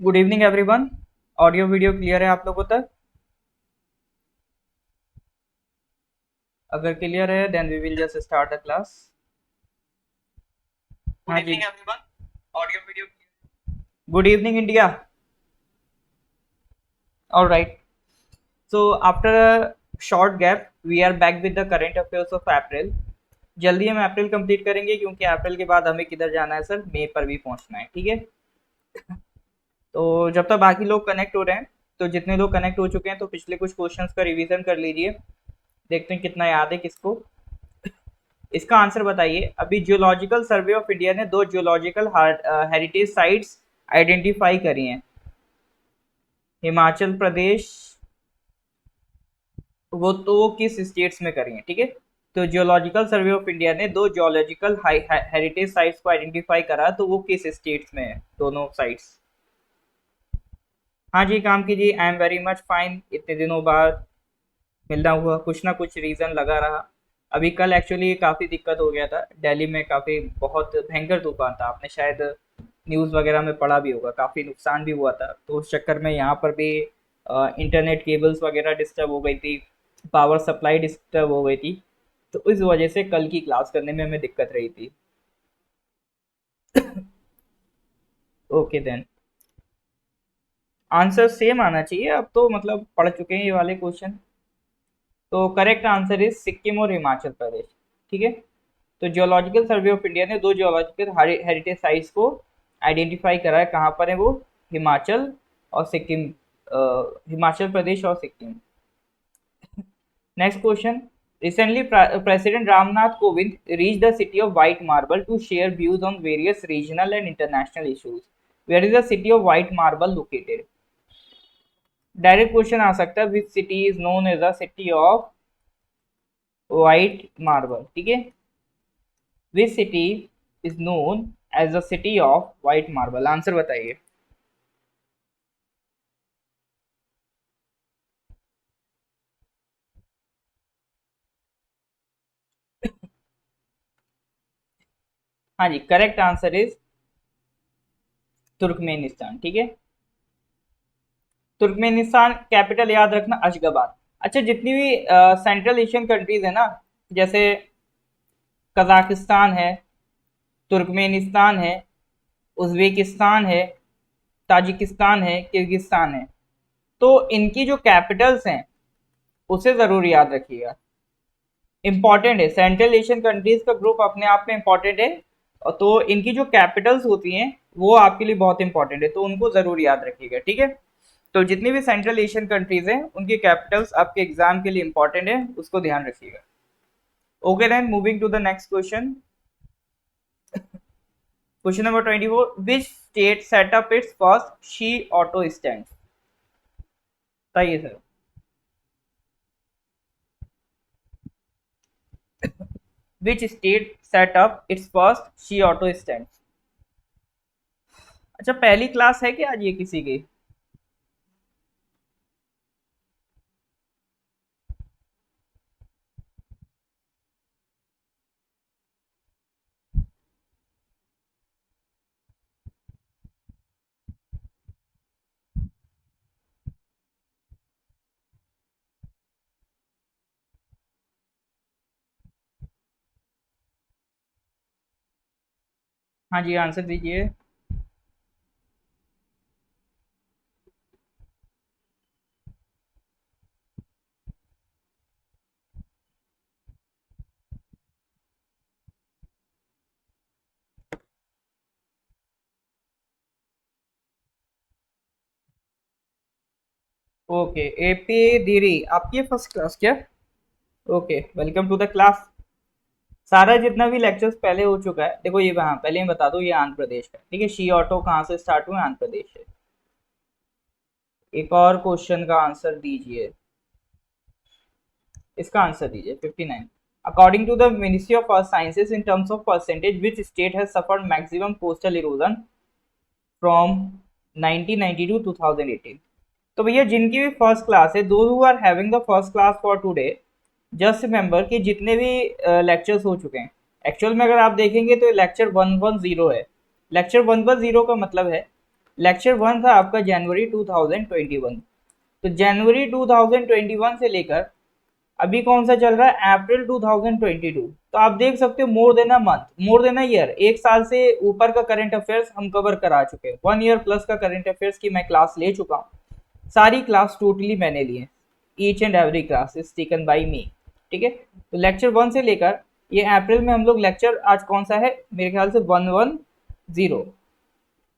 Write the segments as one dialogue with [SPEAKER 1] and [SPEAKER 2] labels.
[SPEAKER 1] Good evening everyone. Audio video clear है आप लोगों तक? अगर क्लियर है then we will just start the class. हाँ जी, everyone. Audio video. Good evening India. Alright. So after a short gap we are back with the current affairs of April. जल्दी हम अप्रैल कंप्लीट करेंगे क्योंकि अप्रैल के बाद हमें किधर जाना है सर, मई पर भी पहुंचना है। ठीक है। तो जब तक बाकी लोग कनेक्ट हो रहे हैं, तो जितने लोग कनेक्ट हो चुके हैं तो पिछले कुछ क्वेश्चंस का रिवीजन कर लीजिए। देखते हैं कितना याद है किसको। इसका आंसर बताइए। अभी जियोलॉजिकल सर्वे ऑफ इंडिया ने दो जियोलॉजिकल हेरिटेज साइट्स आइडेंटिफाई करी हैं। हिमाचल प्रदेश, वो किस स्टेट्स में करी हैं? ठीक है। तो जियोलॉजिकल सर्वे ऑफ इंडिया ने दो जियोलॉजिकल हेरिटेज साइट्स को आइडेंटिफाई करा, तो वो किस स्टेट्स में है दोनों साइट्स? हाँ जी, काम कीजिए। I am very much fine. इतने दिनों बाद मिलना हुआ, कुछ ना कुछ रीज़न लगा रहा। अभी कल एक्चुअली काफ़ी दिक्कत हो गया था, दिल्ली में काफ़ी बहुत भयंकर तूफान था। आपने शायद न्यूज़ वगैरह में पढ़ा भी होगा, काफ़ी नुकसान भी हुआ था। तो उस चक्कर में यहाँ पर भी इंटरनेट केबल्स वगैरह डिस्टर्ब हो गई थी, पावर सप्लाई डिस्टर्ब हो गई थी। तो इस वजह से कल की क्लास करने में हमें दिक्कत रही थी। ओके देन, आंसर सेम आना चाहिए। अब तो मतलब पढ़ चुके हैं ये वाले क्वेश्चन। तो करेक्ट आंसर इज सिक्किम और हिमाचल प्रदेश। ठीक है। तो जियोलॉजिकल सर्वे ऑफ इंडिया ने दो जियोलॉजिकल हेरिटेज साइट्स को आइडेंटिफाई करा है। कहाँ पर है वो? हिमाचल और सिक्किम। हिमाचल प्रदेश और Sikkim. Next question. Recently, President Ramnath Kovind reached the city of White Marble to share views on various regional and international issues. Where is the city of White Marble located? Direct question आ सकता है, which city is known as the city of white marble. ठीक है। Which city is known as the city of white marble? Answer बताइए। हाँ जी, correct answer is Turkmenistan. ठीक है। तुर्कमेनिस्तान कैपिटल याद रखना अशगाबाद। अच्छा, जितनी भी सेंट्रल एशियन कंट्रीज है ना, जैसे कजाकिस्तान है, तुर्कमेनिस्तान है, उज्बेकिस्तान है, ताजिकिस्तान है, किर्गिस्तान है, तो इनकी जो कैपिटल्स हैं उसे ज़रूर याद रखिएगा। इम्पॉर्टेंट है, सेंट्रल एशियन कंट्रीज का ग्रुप अपने आप में इम्पॉर्टेंट है। और तो इनकी जो कैपिटल्स होती हैं वो आपके लिए बहुत इंपॉर्टेंट है, तो उनको ज़रूर याद रखिएगा। ठीक है। तो जितनी भी सेंट्रल एशियन कंट्रीज हैं उनकी कैपिटल्स आपके एग्जाम के लिए इंपॉर्टेंट है, उसको ध्यान रखिएगा। Okay then, moving to the next question. Question number 24। Which state set up its first she auto stand? बताइए sir. Which state set up its first she auto stand? अच्छा, पहली क्लास है क्या आज ये किसी की? हाँ जी, आंसर दीजिए। ओके, एपी धीरी आपकी फर्स्ट क्लास क्या? Okay, welcome to the class. सारा जितना भी लेक्चर्स पहले हो चुका है, देखो ये वहाँ पहले ही बता दो, ये आंध्र प्रदेश है। ठीक है। शी ऑटो कहाँ से स्टार्ट हुआ? आंध्र प्रदेश है। एक और क्वेश्चन का आंसर दीजिए। इसका आंसर दीजिए 59। According to the ministry of earth sciences, in terms of percentage which state has suffered maximum coastal erosion from 1990 to 2018? तो भैया जिनकी भी फर्स्ट क्लास है, those who are having the first class for today, just remember कि जितने भी lectures हो चुके हैं, एक्चुअल में अगर आप देखेंगे तो लेक्चर 110 है। लेक्चर 110 का मतलब है लेक्चर 1 था आपका जनवरी 2021। तो जनवरी 2021 से लेकर अभी कौन सा चल रहा है, अप्रैल 2022। तो आप देख सकते हो more than a month, more than a year, एक साल से ऊपर का करंट अफेयर्स हम कवर करा चुके हैं। 1 ईयर प्लस का करंट अफेयर्स की मैं क्लास ले चुका हूँ, सारी क्लास टोटली मैंने ली है। Each and every class is taken by me. ठीक है, तो लेक्चर 1 से लेकर ये अप्रैल में हम लोग लेक्चर, आज कौन सा है, मेरे ख्याल से 110।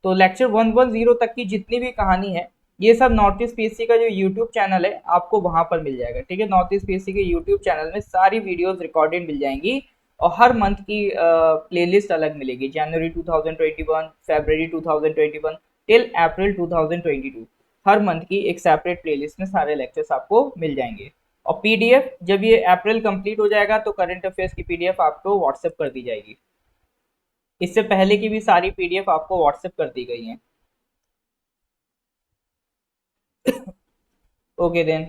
[SPEAKER 1] तो लेक्चर 110 तक की जितनी भी कहानी है, ये सब नॉर्थ ईस्ट पीएससी का जो यूट्यूब चैनल है आपको वहां पर मिल जाएगा। ठीक है, नॉर्थ ईस्ट पीएससी के यूट्यूब चैनल में सारी वीडियोस रिकॉर्डेड मिल जाएंगी, और हर मंथ की प्लेलिस्ट अलग मिलेगी। जनवरी 2021, फरवरी 2021 टिल अप्रैल 2022, हर मंथ की एक सेपरेट प्लेलिस्ट में सारे लेक्चर्स आपको मिल जाएंगे। और पीडीएफ जब ये अप्रैल कंप्लीट हो जाएगा तो करंट अफेयर्स की पीडीएफ आपको व्हाट्सएप कर दी जाएगी। इससे पहले की भी सारी पीडीएफ आपको व्हाट्सएप कर दी गई हैं। ओके देन,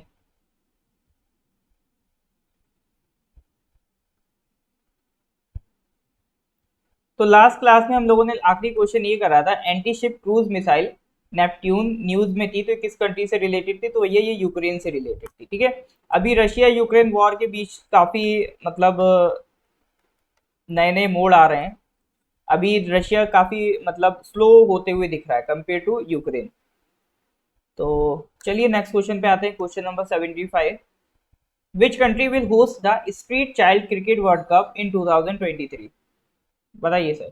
[SPEAKER 1] तो लास्ट क्लास में हम लोगों ने आखिरी क्वेश्चन ये करा था, anti ship cruise missile Neptune news में थी, तो किस कंट्री से रिलेटेड थी, तो ये यूक्रेन से रिलेटेड थी। ठीक है, अभी रशिया यूक्रेन वॉर के बीच काफी मतलब नए नए मोड़ आ रहे हैं। अभी रशिया काफी मतलब स्लो होते हुए दिख रहा है कंपेयर टू यूक्रेन। तो चलिए नेक्स्ट क्वेश्चन पे आते हैं, question number 75। Which country will host the street child cricket world cup in 2023? बताइए sir,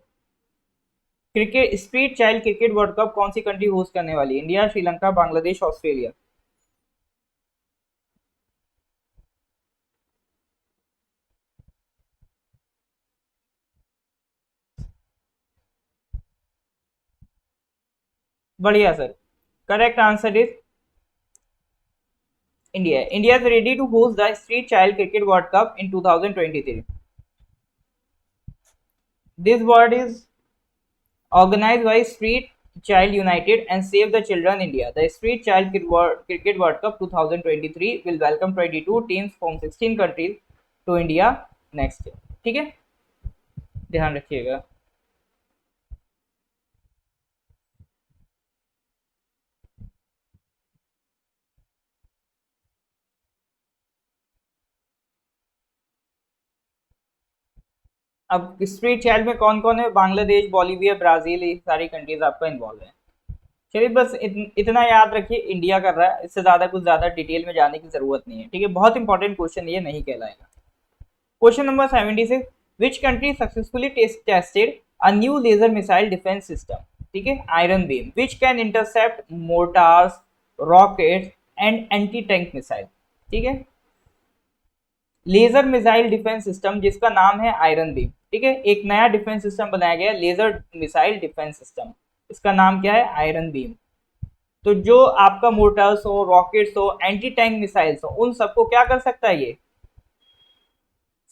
[SPEAKER 1] cricket street child cricket world cup कौन सी कंट्री होस्ट करने वाली है? India, Sri Lanka, Bangladesh, Australia? बढ़िया sir, correct answer is India. India is ready to host the street child cricket world cup in 2023। This world is organized by Street Child United and Save the Children India. The Street Child Cricket World Cup 2023 will welcome 22 teams from 16 countries to India next year. ठीक है, ध्यान रखिएगा। अब street child में कौन कौन है? Bangladesh, Bolivia, Brazil, ये सारी कंट्रीज आपका इन्वॉल्व है। चलिए बस इतना याद रखिए, इंडिया कर रहा है, इससे ज्यादा कुछ ज्यादा डिटेल में जाने की जरूरत नहीं है। ठीक है, बहुत इंपॉर्टेंट क्वेश्चन ये नहीं कहलाएगा। Question number 76, which country successfully tested a new laser missile defence system? ठीक है, Iron Beam, which can intercept mortars, rockets and anti tank missile. ठीक है, लेजर मिसाइल डिफेंस सिस्टम जिसका नाम है आयरन बीम। ठीक है, एक नया डिफेंस सिस्टम बनाया गया लेजर मिसाइल डिफेंस सिस्टम, इसका नाम क्या है? Iron beam. तो जो आपका मोर्टार्स हो, रॉकेट्स हो, एंटी टैंक मिसाइल्स हो, उन सबको क्या कर सकता है? ये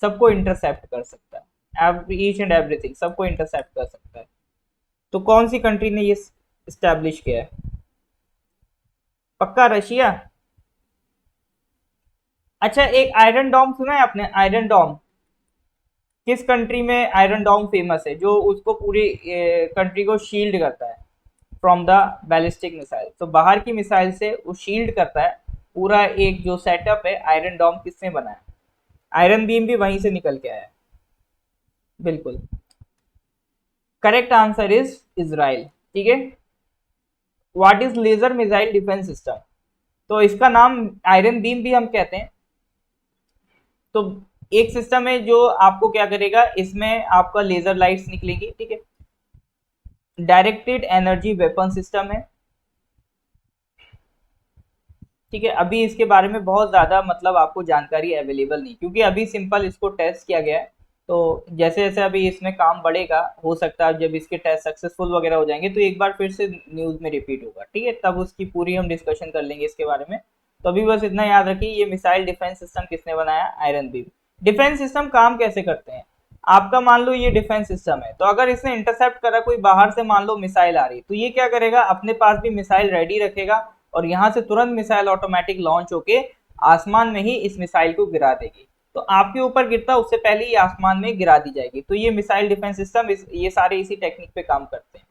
[SPEAKER 1] सबको इंटरसेप्ट कर सकता है, ईच एंड एवरीथिंग सबको इंटरसेप्ट कर सकता है। तो कौन सी कंट्री ने ये स्टैब्लिश किया है? पक्का रशिया? अच्छा, एक आयरन डॉम सुना है आपने? आयरन डॉम किस कंट्री में आयरन डॉम फेमस है, जो उसको पूरी कंट्री को शील्ड करता है फ्रॉम द बैलिस्टिक मिसाइल? तो बाहर की मिसाइल से वो शील्ड करता है पूरा। एक जो सेटअप है आयरन डॉम किसने बनाया? आयरन बीम भी वहीं से निकल के आया। बिल्कुल करेक्ट आंसर इज इजराइल। ठीक है, what is laser missile defence system? तो इसका नाम आयरन बीम भी हम कहते हैं। तो एक सिस्टम है जो आपको क्या करेगा, इसमें आपका लेजर लाइट्स निकलेंगी। ठीक है, डायरेक्टेड एनर्जी वेपन सिस्टम है। ठीक है, अभी इसके बारे में बहुत ज़्यादा मतलब आपको जानकारी अवेलेबल नहीं, क्योंकि अभी सिंपल इसको टेस्ट किया गया है। तो जैसे जैसे अभी इसमें काम बढ़ेगा, हो सकता है जब इसके टेस्ट सक्सेसफुल वगैरह हो जाएंगे तो एक बार फिर से न्यूज़ में रिपीट होगा। ठीक है, तब उसकी पूरी हम डिस्कशन कर लेंगे इसके बारे में। तो अभी बस इतना याद रखिए, ये मिसाइल डिफेंस सिस्टम किसने बनाया? Iron beam. डिफेंस सिस्टम काम कैसे करते हैं? आपका मान लो ये डिफेंस सिस्टम है, तो अगर इसने इंटरसेप्ट करा कोई बाहर से, मान लो मिसाइल आ रही, तो ये क्या करेगा? अपने पास भी मिसाइल रेडी रखेगा, और यहाँ से तुरंत मिसाइल ऑटोमेटिक लॉन्च होके आसमान में ही इस मिसाइल को गिरा देगी। तो आपके ऊपर गिरता उससे पहले ही आसमान में गिरा दी जाएगी। तो ये मिसाइल डिफेंस सिस्टम ये सारे इसी टेक्निक पे काम करते हैं।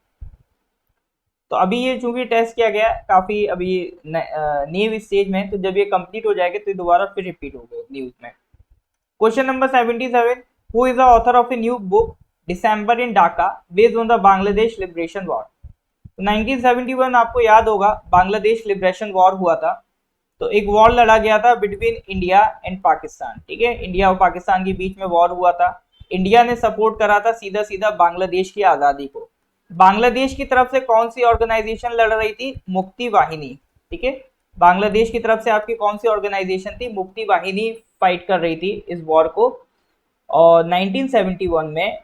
[SPEAKER 1] तो अभी ये चूंकि टेस्ट किया गया काफी अभी न्यू स्टेज में है, तो जब ये कंप्लीट हो जाएगा तो ये दोबारा फिर रिपीट होगा न्यूज में। Question number 77, who is the author of a new book December in Dhaka based on the Bangladesh liberation war. 1971 आपको याद होगा बांग्लादेश लिबरेशन वॉर हुआ था। तो एक वॉर लड़ा गया था बिटवीन इंडिया एंड पाकिस्तान, ठीक है, इंडिया और पाकिस्तान के बीच में वॉर हुआ था। इंडिया ने सपोर्ट करा था सीधा सीधा बांग्लादेश की आज़ादी को। बांग्लादेश की तरफ से कौन सी ऑर्गेनाइजेशन लड़ रही थी? मुक्ति वाहिनी, ठीक है। बांग्लादेश की तरफ से आपकी कौन सी ऑर्गेनाइजेशन थी? मुक्ति वाहिनी फाइट कर रही थी इस वॉर को। और 1971 में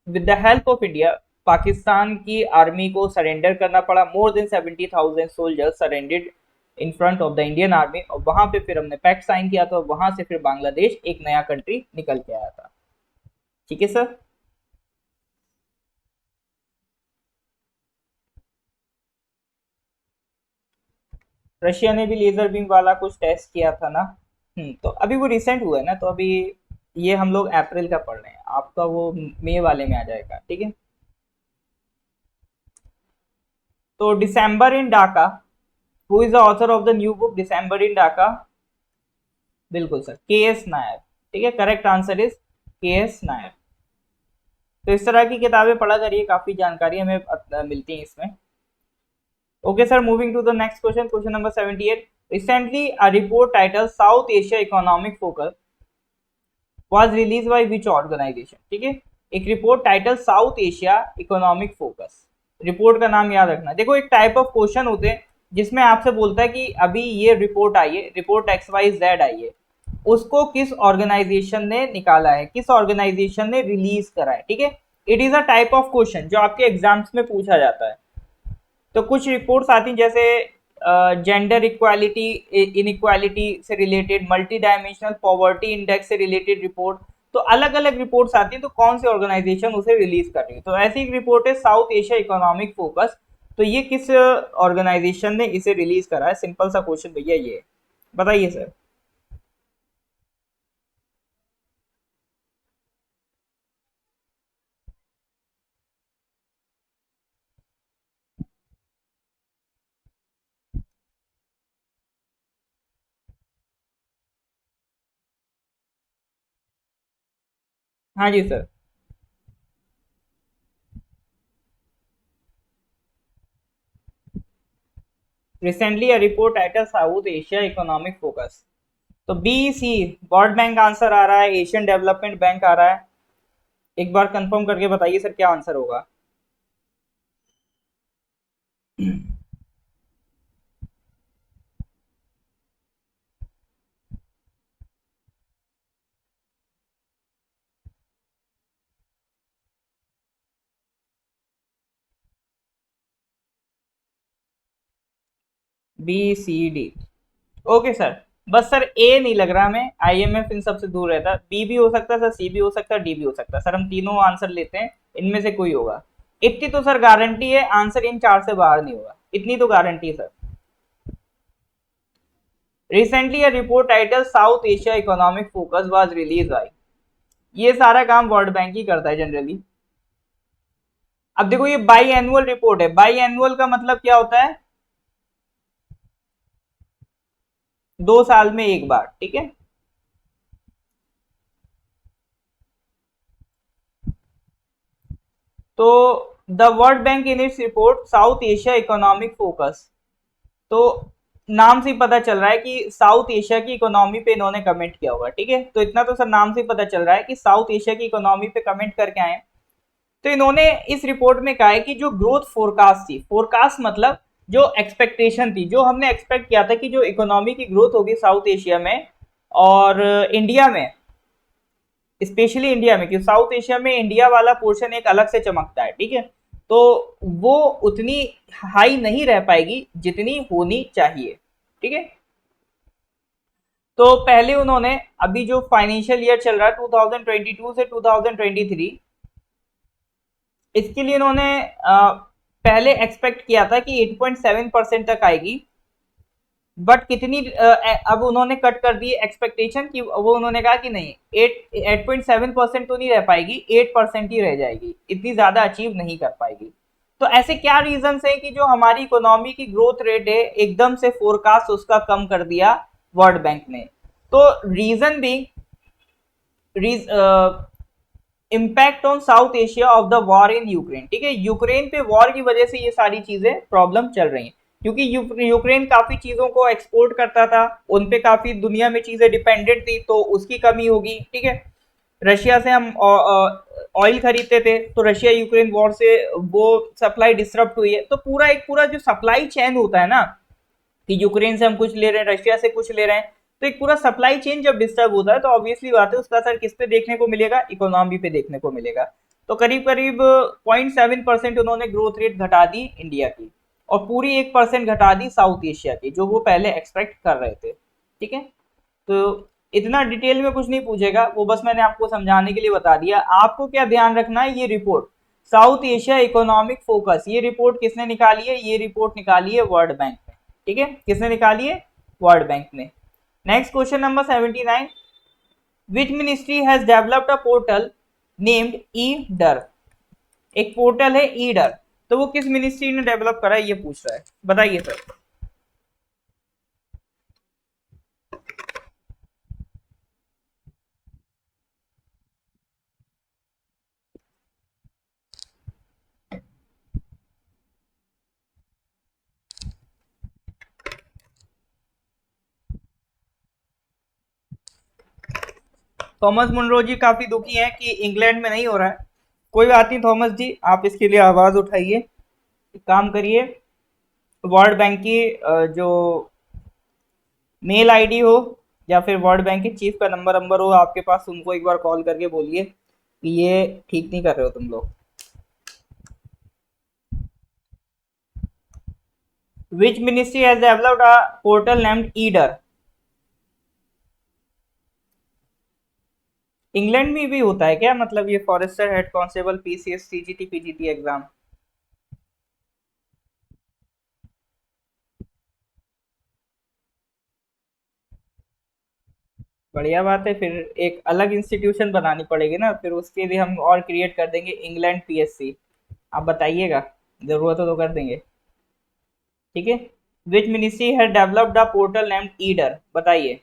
[SPEAKER 1] with the help of India Pakistan की आर्मी को सरेंडर करना पड़ा। More than 70,000 soldiers surrendered in front of the Indian army, और वहां पे फिर हमने पैक्ट साइन किया था, वहां से फिर बांग्लादेश एक नया कंट्री निकल के आया था। ठीक है सर। रशिया ने भी लेजर बीम वाला कुछ टेस्ट किया था ना। तो अभी वो रिसेंट हुआ है ना, तो अभी ये हम लोग अप्रैल का पढ़ रहे हैं, आपका वो मई वाले में आ जाएगा, ठीक है। तो December in Dhaka, who is the author of the new book December in Dhaka? बिल्कुल सर, के एस नायर, ठीक है, correct answer is K S Nair. तो इस तरह की किताबें पढ़ा करिए, काफी जानकारी हमें मिलती है इसमें। Okay sir, moving to the next question, question number 78। Recently a report title South Asia economic focus was released by which organization? ठीक है, एक report title South Asia economic focus, report का नाम याद रखना। देखो एक टाइप ऑफ क्वेश्चन होते हैं जिसमें आपसे बोलता है कि अभी ये रिपोर्ट आई है, रिपोर्ट XYZ आई है, उसको किस ऑर्गेनाइजेशन ने निकाला है, किस ऑर्गेनाइजेशन ने रिलीज करा है, ठीक है। It is a type of question जो आपके एग्जाम्स में पूछा जाता है। तो कुछ रिपोर्ट्स आती हैं जैसे जेंडर इक्वालिटी इनइक्वालिटी से related, multi dimensional poverty index से रिलेटेड रिपोर्ट। तो अलग अलग रिपोर्ट्स आती हैं, तो कौन सी ऑर्गेनाइजेशन उसे रिलीज कर रही है। तो ऐसी एक रिपोर्ट है साउथ एशिया इकोनॉमिक फोकस। तो ये किस ऑर्गेनाइजेशन ने इसे रिलीज करा है? सिंपल सा क्वेश्चन भैया ये बताइए सर। हाँ जी sir. Recently a report title South Asia economic focus. तो BEC, वर्ल्ड बैंक आंसर आ रहा है, एशियन डेवलपमेंट बैंक आ रहा है। एक बार कंफर्म करके बताइए सर क्या आंसर होगा। BCD, okay sir. बस सर ए नहीं लग रहा हमें, IMF इन सबसे दूर रहता है। बी भी हो सकता है सर, सी भी हो सकता है, डी भी हो सकता है सर। हम तीनों आंसर लेते हैं, इनमें से कोई होगा। इतनी तो सर गारंटी है, आंसर इन चार से बाहर नहीं होगा, इतनी तो गारंटी है sir. Recently a report title South Asia economic focus was release by, ये सारा काम वर्ल्ड बैंक ही करता है जनरली। अब देखो ये बाई एनुअल रिपोर्ट है, बाई एनुअल का मतलब क्या होता है? 2 साल में एक बार, ठीक है। तो the world bank in its report south Asia economic focus, तो नाम से ही पता चल रहा है कि साउथ एशिया की इकोनॉमी पे इन्होंने कमेंट किया होगा, ठीक है। तो इतना तो सर नाम से ही पता चल रहा है कि साउथ एशिया की इकोनॉमी पे कमेंट करके आए। तो इन्होंने इस रिपोर्ट में कहा है कि जो ग्रोथ फोरकास्ट थी, फोरकास्ट मतलब जो एक्सपेक्टेशन थी, जो हमने एक्सपेक्ट किया था कि जो इकोनॉमी की ग्रोथ होगी साउथ एशिया में और इंडिया में, स्पेशली इंडिया में, क्योंकि साउथ एशिया में इंडिया वाला पोर्शन एक अलग से चमकता है, ठीक है। तो वो उतनी हाई नहीं रह पाएगी जितनी होनी चाहिए, ठीक है। तो पहले उन्होंने अभी जो फाइनेंशियल ईयर चल रहा है 2022 से 2023, इसके लिए इन्होंने पहले एक्सपेक्ट किया था कि 8.7% तक आएगी। बट कितनी अब उन्होंने कट कर दी एक्सपेक्टेशन की, वो उन्होंने कहा कि नहीं, 8.7% तो नहीं रह पाएगी, 8% ही रह जाएगी, इतनी ज्यादा अचीव नहीं कर पाएगी। तो ऐसे क्या रीजंस है कि जो हमारी इकोनॉमी की ग्रोथ रेट है एकदम से फोरकास्ट उसका कम कर दिया वर्ल्ड बैंक ने? तो रीजन भी impact on south Asia of the war in Ukraine. ठीक है, यूक्रेन पे वॉर की वजह से ये सारी चीजें प्रॉब्लम चल रही हैं, क्योंकि यूक्रेन काफी चीजों को एक्सपोर्ट करता था, उन पे काफी दुनिया में चीजें डिपेंडेंट थी, तो उसकी कमी होगी। ठीक है, रशिया से हम ऑयल खरीदते थे, तो रशिया यूक्रेन वॉर से वो सप्लाई डिस्टर्ब हुई है। तो पूरा जो सप्लाई चेन होता है ना, कि यूक्रेन से हम कुछ ले रहे हैं, रशिया से कुछ ले रहे हैं, तो एक पूरा सप्लाई चेन जब डिस्टर्ब होता है तो ऑब्वियसली बात है उसका असर किस पे देखने को मिलेगा? इकोनॉमी पे देखने को मिलेगा। तो करीब करीब 0.7% उन्होंने ग्रोथ रेट घटा दी इंडिया की, और पूरी 1% घटा दी साउथ एशिया की, जो वो पहले एक्सपेक्ट कर रहे थे। ठीक है, तो इतना डिटेल में कुछ नहीं पूछेगा, वो बस मैंने आपको समझाने के लिए बता दिया। आपको क्या ध्यान रखना है, ये report south Asia economic focus, ये रिपोर्ट किसने निकाली है? ये रिपोर्ट निकाली है वर्ल्ड बैंक ने। ठीक है, किसने निकाली है? वर्ल्ड बैंक ने। Next question number 79, which ministry has developed a portal named e DAR? एक पोर्टल है ई डर, तो वो किस मिनिस्ट्री ने डेवलप करा है, ये पूछ रहा है, बताइए सर। थॉमस मुनरो जी काफी दुखी हैं कि इंग्लैंड में नहीं हो रहा है। कोई बात नहीं थॉमस जी, आप इसके लिए आवाज उठाइए, एक काम करिए, वर्ल्ड बैंक की जो मेल आईडी हो या फिर वर्ल्ड बैंक के चीफ का नंबर हो आपके पास, उनको एक बार कॉल करके बोलिए कि ये ठीक नहीं कर रहे हो तुम लोग। Which ministry has developed a portal named eDAR? England में भी होता है क्या, मतलब ये forester head constable PCS CGT PGT exam? बढ़िया बात है, फिर एक अलग इंस्टीट्यूशन बनानी पड़ेगी ना, फिर उसके लिए हम और क्रिएट कर देंगे इंग्लैंड पीएससी। आप बताइएगा, जरूरत हो तो कर देंगे। ठीक है, विच ministry has developed a portal named Idar? बताइए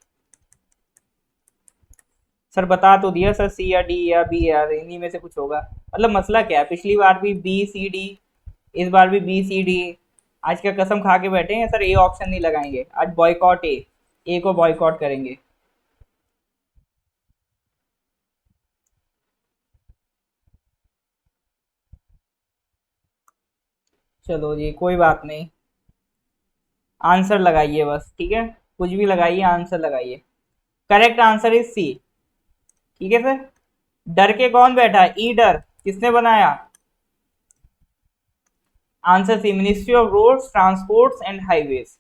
[SPEAKER 1] सर, बता तो दिया सर, सी या डी या बी या इन्हीं में से कुछ होगा। मतलब मसला क्या है, पिछली बार भी बी सी डी, इस बार भी बी सी डी। आज क्या कसम खा के बैठे हैं सर, ए ऑप्शन नहीं लगाएंगे आज, बॉयकॉट ए को बॉयकॉट करेंगे। चलो जी, कोई बात नहीं, आंसर लगाइए बस। ठीक है, कुछ भी लगाइए, आंसर लगाइए। Correct answer is C. ठीक है सर, डर के कौन बैठा है? ई डर किसने बनाया? Answer C, ministry of roads transports and highways.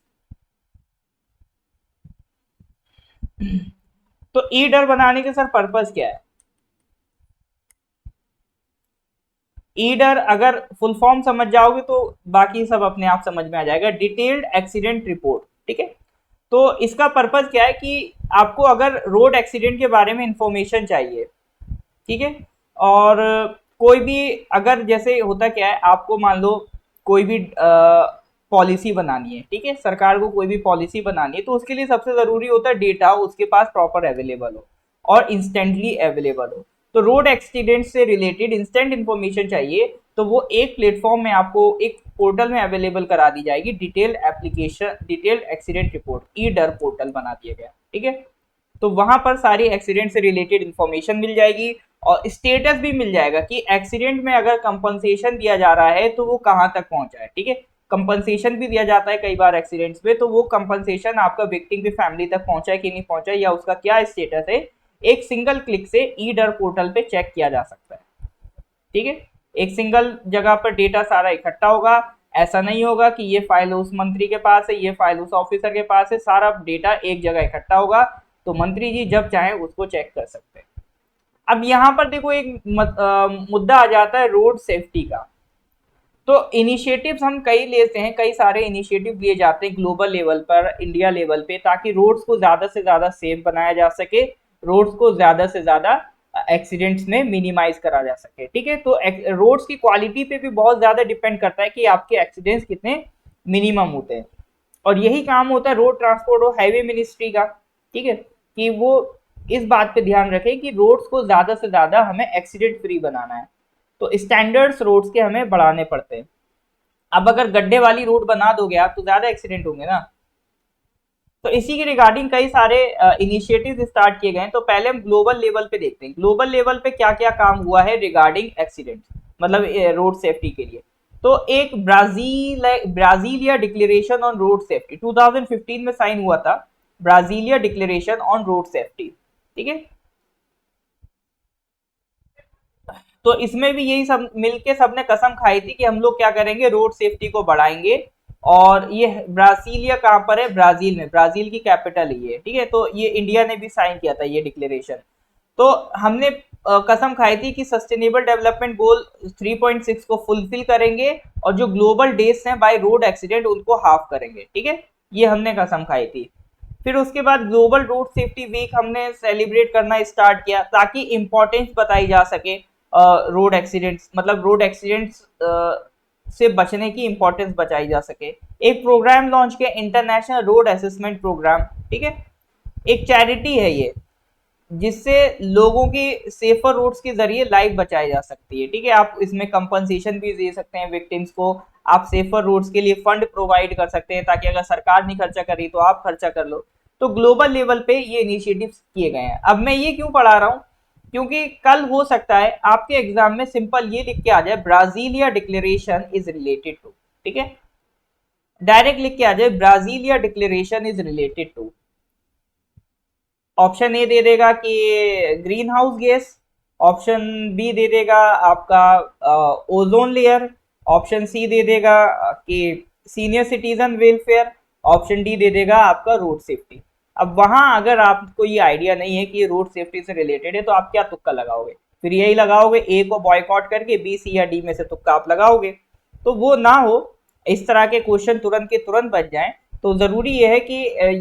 [SPEAKER 1] तो ई डर बनाने के सर पर्पस क्या है? ईडर अगर फुल फॉर्म समझ जाओगे तो बाकी सब अपने आप समझ में आ जाएगा, डिटेल्ड एक्सीडेंट रिपोर्ट। ठीक है, तो इसका पर्पज क्या है कि आपको अगर रोड एक्सीडेंट के बारे में इंफॉर्मेशन चाहिए, ठीक है, और कोई भी अगर जैसे होता क्या है, आपको मान लो कोई भी पॉलिसी बनानी है, ठीक है, सरकार को कोई भी पॉलिसी बनानी है, तो उसके लिए सबसे जरूरी होता है डेटा उसके पास प्रॉपर अवेलेबल हो और इंस्टेंटली अवेलेबल हो। तो रोड एक्सीडेंट से रिलेटेड इंस्टेंट इन्फॉर्मेशन चाहिए, तो वो एक प्लेटफॉर्म में आपको एक पोर्टल में अवेलेबल करा दी जाएगी, detail application, detail accident report, e DAR portal बना दिया गया। ठीक है, तो वहां पर सारी एक्सीडेंट से रिलेटेड इंफॉर्मेशन मिल जाएगी और स्टेटस भी मिल जाएगा कि एक्सीडेंट में अगर कंपनसेशन दिया जा रहा है तो वो कहाँ तक पहुंचा है। ठीक है, कंपनसेशन भी दिया जाता है कई बार एक्सीडेंट्स में, तो वो कंपनसेशन आपका विक्टिम की फैमिली तक पहुंचा है कि नहीं पहुंचा, या उसका क्या स्टेटस है, एक सिंगल क्लिक से ई डर पोर्टल पे चेक किया जा सकता है। ठीक है, एक सिंगल जगह पर डेटा सारा इकट्ठा होगा, ऐसा नहीं होगा कि ये फाइल उस मंत्री के पास है, ये फाइल उस ऑफिसर के पास है, सारा डेटा एक जगह इकट्ठा होगा, तो मंत्री जी जब चाहे उसको चेक कर सकते हैं। अब यहाँ पर देखो एक मुद्दा आ जाता है रोड सेफ्टी का। तो इनिशिएटिव्स हम कई लेते हैं, कई सारे इनिशिएटिव लिए जाते हैं ग्लोबल लेवल पर, इंडिया लेवल पे, ताकि रोड्स को ज़्यादा से ज़्यादा सेफ बनाया जा सके, रोड्स को ज़्यादा से ज़्यादा एक्सीडेंट्स में मिनिमाइज करा जा सके। ठीक है, तो रोड्स की क्वालिटी पे भी बहुत ज़्यादा डिपेंड करता है कि आपके एक्सीडेंट्स कितने मिनिमम होते हैं, और यही काम होता है रोड ट्रांसपोर्ट और हाईवे मिनिस्ट्री का। ठीक है, कि वो इस बात पे ध्यान रखें कि रोड्स को ज़्यादा से ज़्यादा हमें एक्सीडेंट फ्री बनाना है, तो स्टैंडर्ड्स रोड्स के हमें बढ़ाने पड़ते हैं। अब अगर गड्ढे वाली रोड बना दोगे आप तो ज़्यादा एक्सीडेंट होंगे ना। तो इसी के रिगार्डिंग कई सारे इनिशिएटिव्स स्टार्ट किए गए हैं। तो पहले हम ग्लोबल लेवल पे देखते हैं, ग्लोबल लेवल पे क्या क्या काम हुआ है रिगार्डिंग एक्सीडेंट, मतलब रोड सेफ्टी के लिए। तो एक Brasilia declaration on road safety 2015 में साइन हुआ था, Brasilia declaration on road safety. ठीक है, तो इसमें भी यही सब मिलके सबने कसम खाई थी कि हम लोग क्या करेंगे, रोड सेफ्टी को बढ़ाएंगे। और ये ब्राजीलिया कहाँ पर है, ब्राजील में, ब्राजील की कैपिटल है ये। ठीक है, तो ये इंडिया ने भी साइन किया था ये डिक्लेरेशन। तो हमने कसम खाई थी कि सस्टेनेबल डेवलपमेंट गोल 3.6 को फुलफिल करेंगे, और जो ग्लोबल डेज हैं बाय रोड एक्सीडेंट उनको हाफ करेंगे। ठीक है, ये हमने कसम खाई थी। फिर उसके बाद ग्लोबल रोड सेफ्टी वीक हमने सेलिब्रेट करना स्टार्ट किया ताकि इम्पोर्टेंस बताई जा सके रोड एक्सीडेंट्स, मतलब रोड एक्सीडेंट्स से बचने की इम्पोर्टेंस बचाई जा सके। एक प्रोग्राम लॉन्च किया, इंटरनेशनल रोड असेसमेंट प्रोग्राम। ठीक है, एक चैरिटी है ये, जिससे लोगों की सेफर रोड्स के जरिए लाइफ बचाई जा सकती है। ठीक है, आप इसमें कंपनसेशन भी दे सकते हैं विक्टिम्स को, आप सेफर रोड्स के लिए फंड प्रोवाइड कर सकते हैं ताकि अगर सरकार नहीं खर्चा करी तो आप खर्चा कर लो। तो ग्लोबल लेवल पे ये इनिशिएटिव्स किए गए हैं। अब मैं ये क्यों पढ़ा रहा हूँ, क्योंकि कल हो सकता है आपके एग्जाम में सिंपल ये लिख के आ जाए, Brasilia declaration is related to. ठीक है, डायरेक्ट लिख के आ जाए, Brasilia declaration is related to. Option A दे देगा कि greenhouse gas, option B दे देगा आपका ओजोन लेयर, ऑप्शन सी दे देगा कि senior citizen welfare, option D दे देगा आपका रोड सेफ्टी। अब वहां अगर आपको ये आइडिया नहीं है कि ये रोड सेफ्टी से रिलेटेड है तो आप क्या तुक्का लगाओगे, फिर यही लगाओगे ए को बॉयकॉट करके, बी सी या डी में से तुक्का आप लगाओगे। तो वो ना हो, इस तरह के क्वेश्चन तुरंत के तुरंत बच जाएं, तो जरूरी ये है कि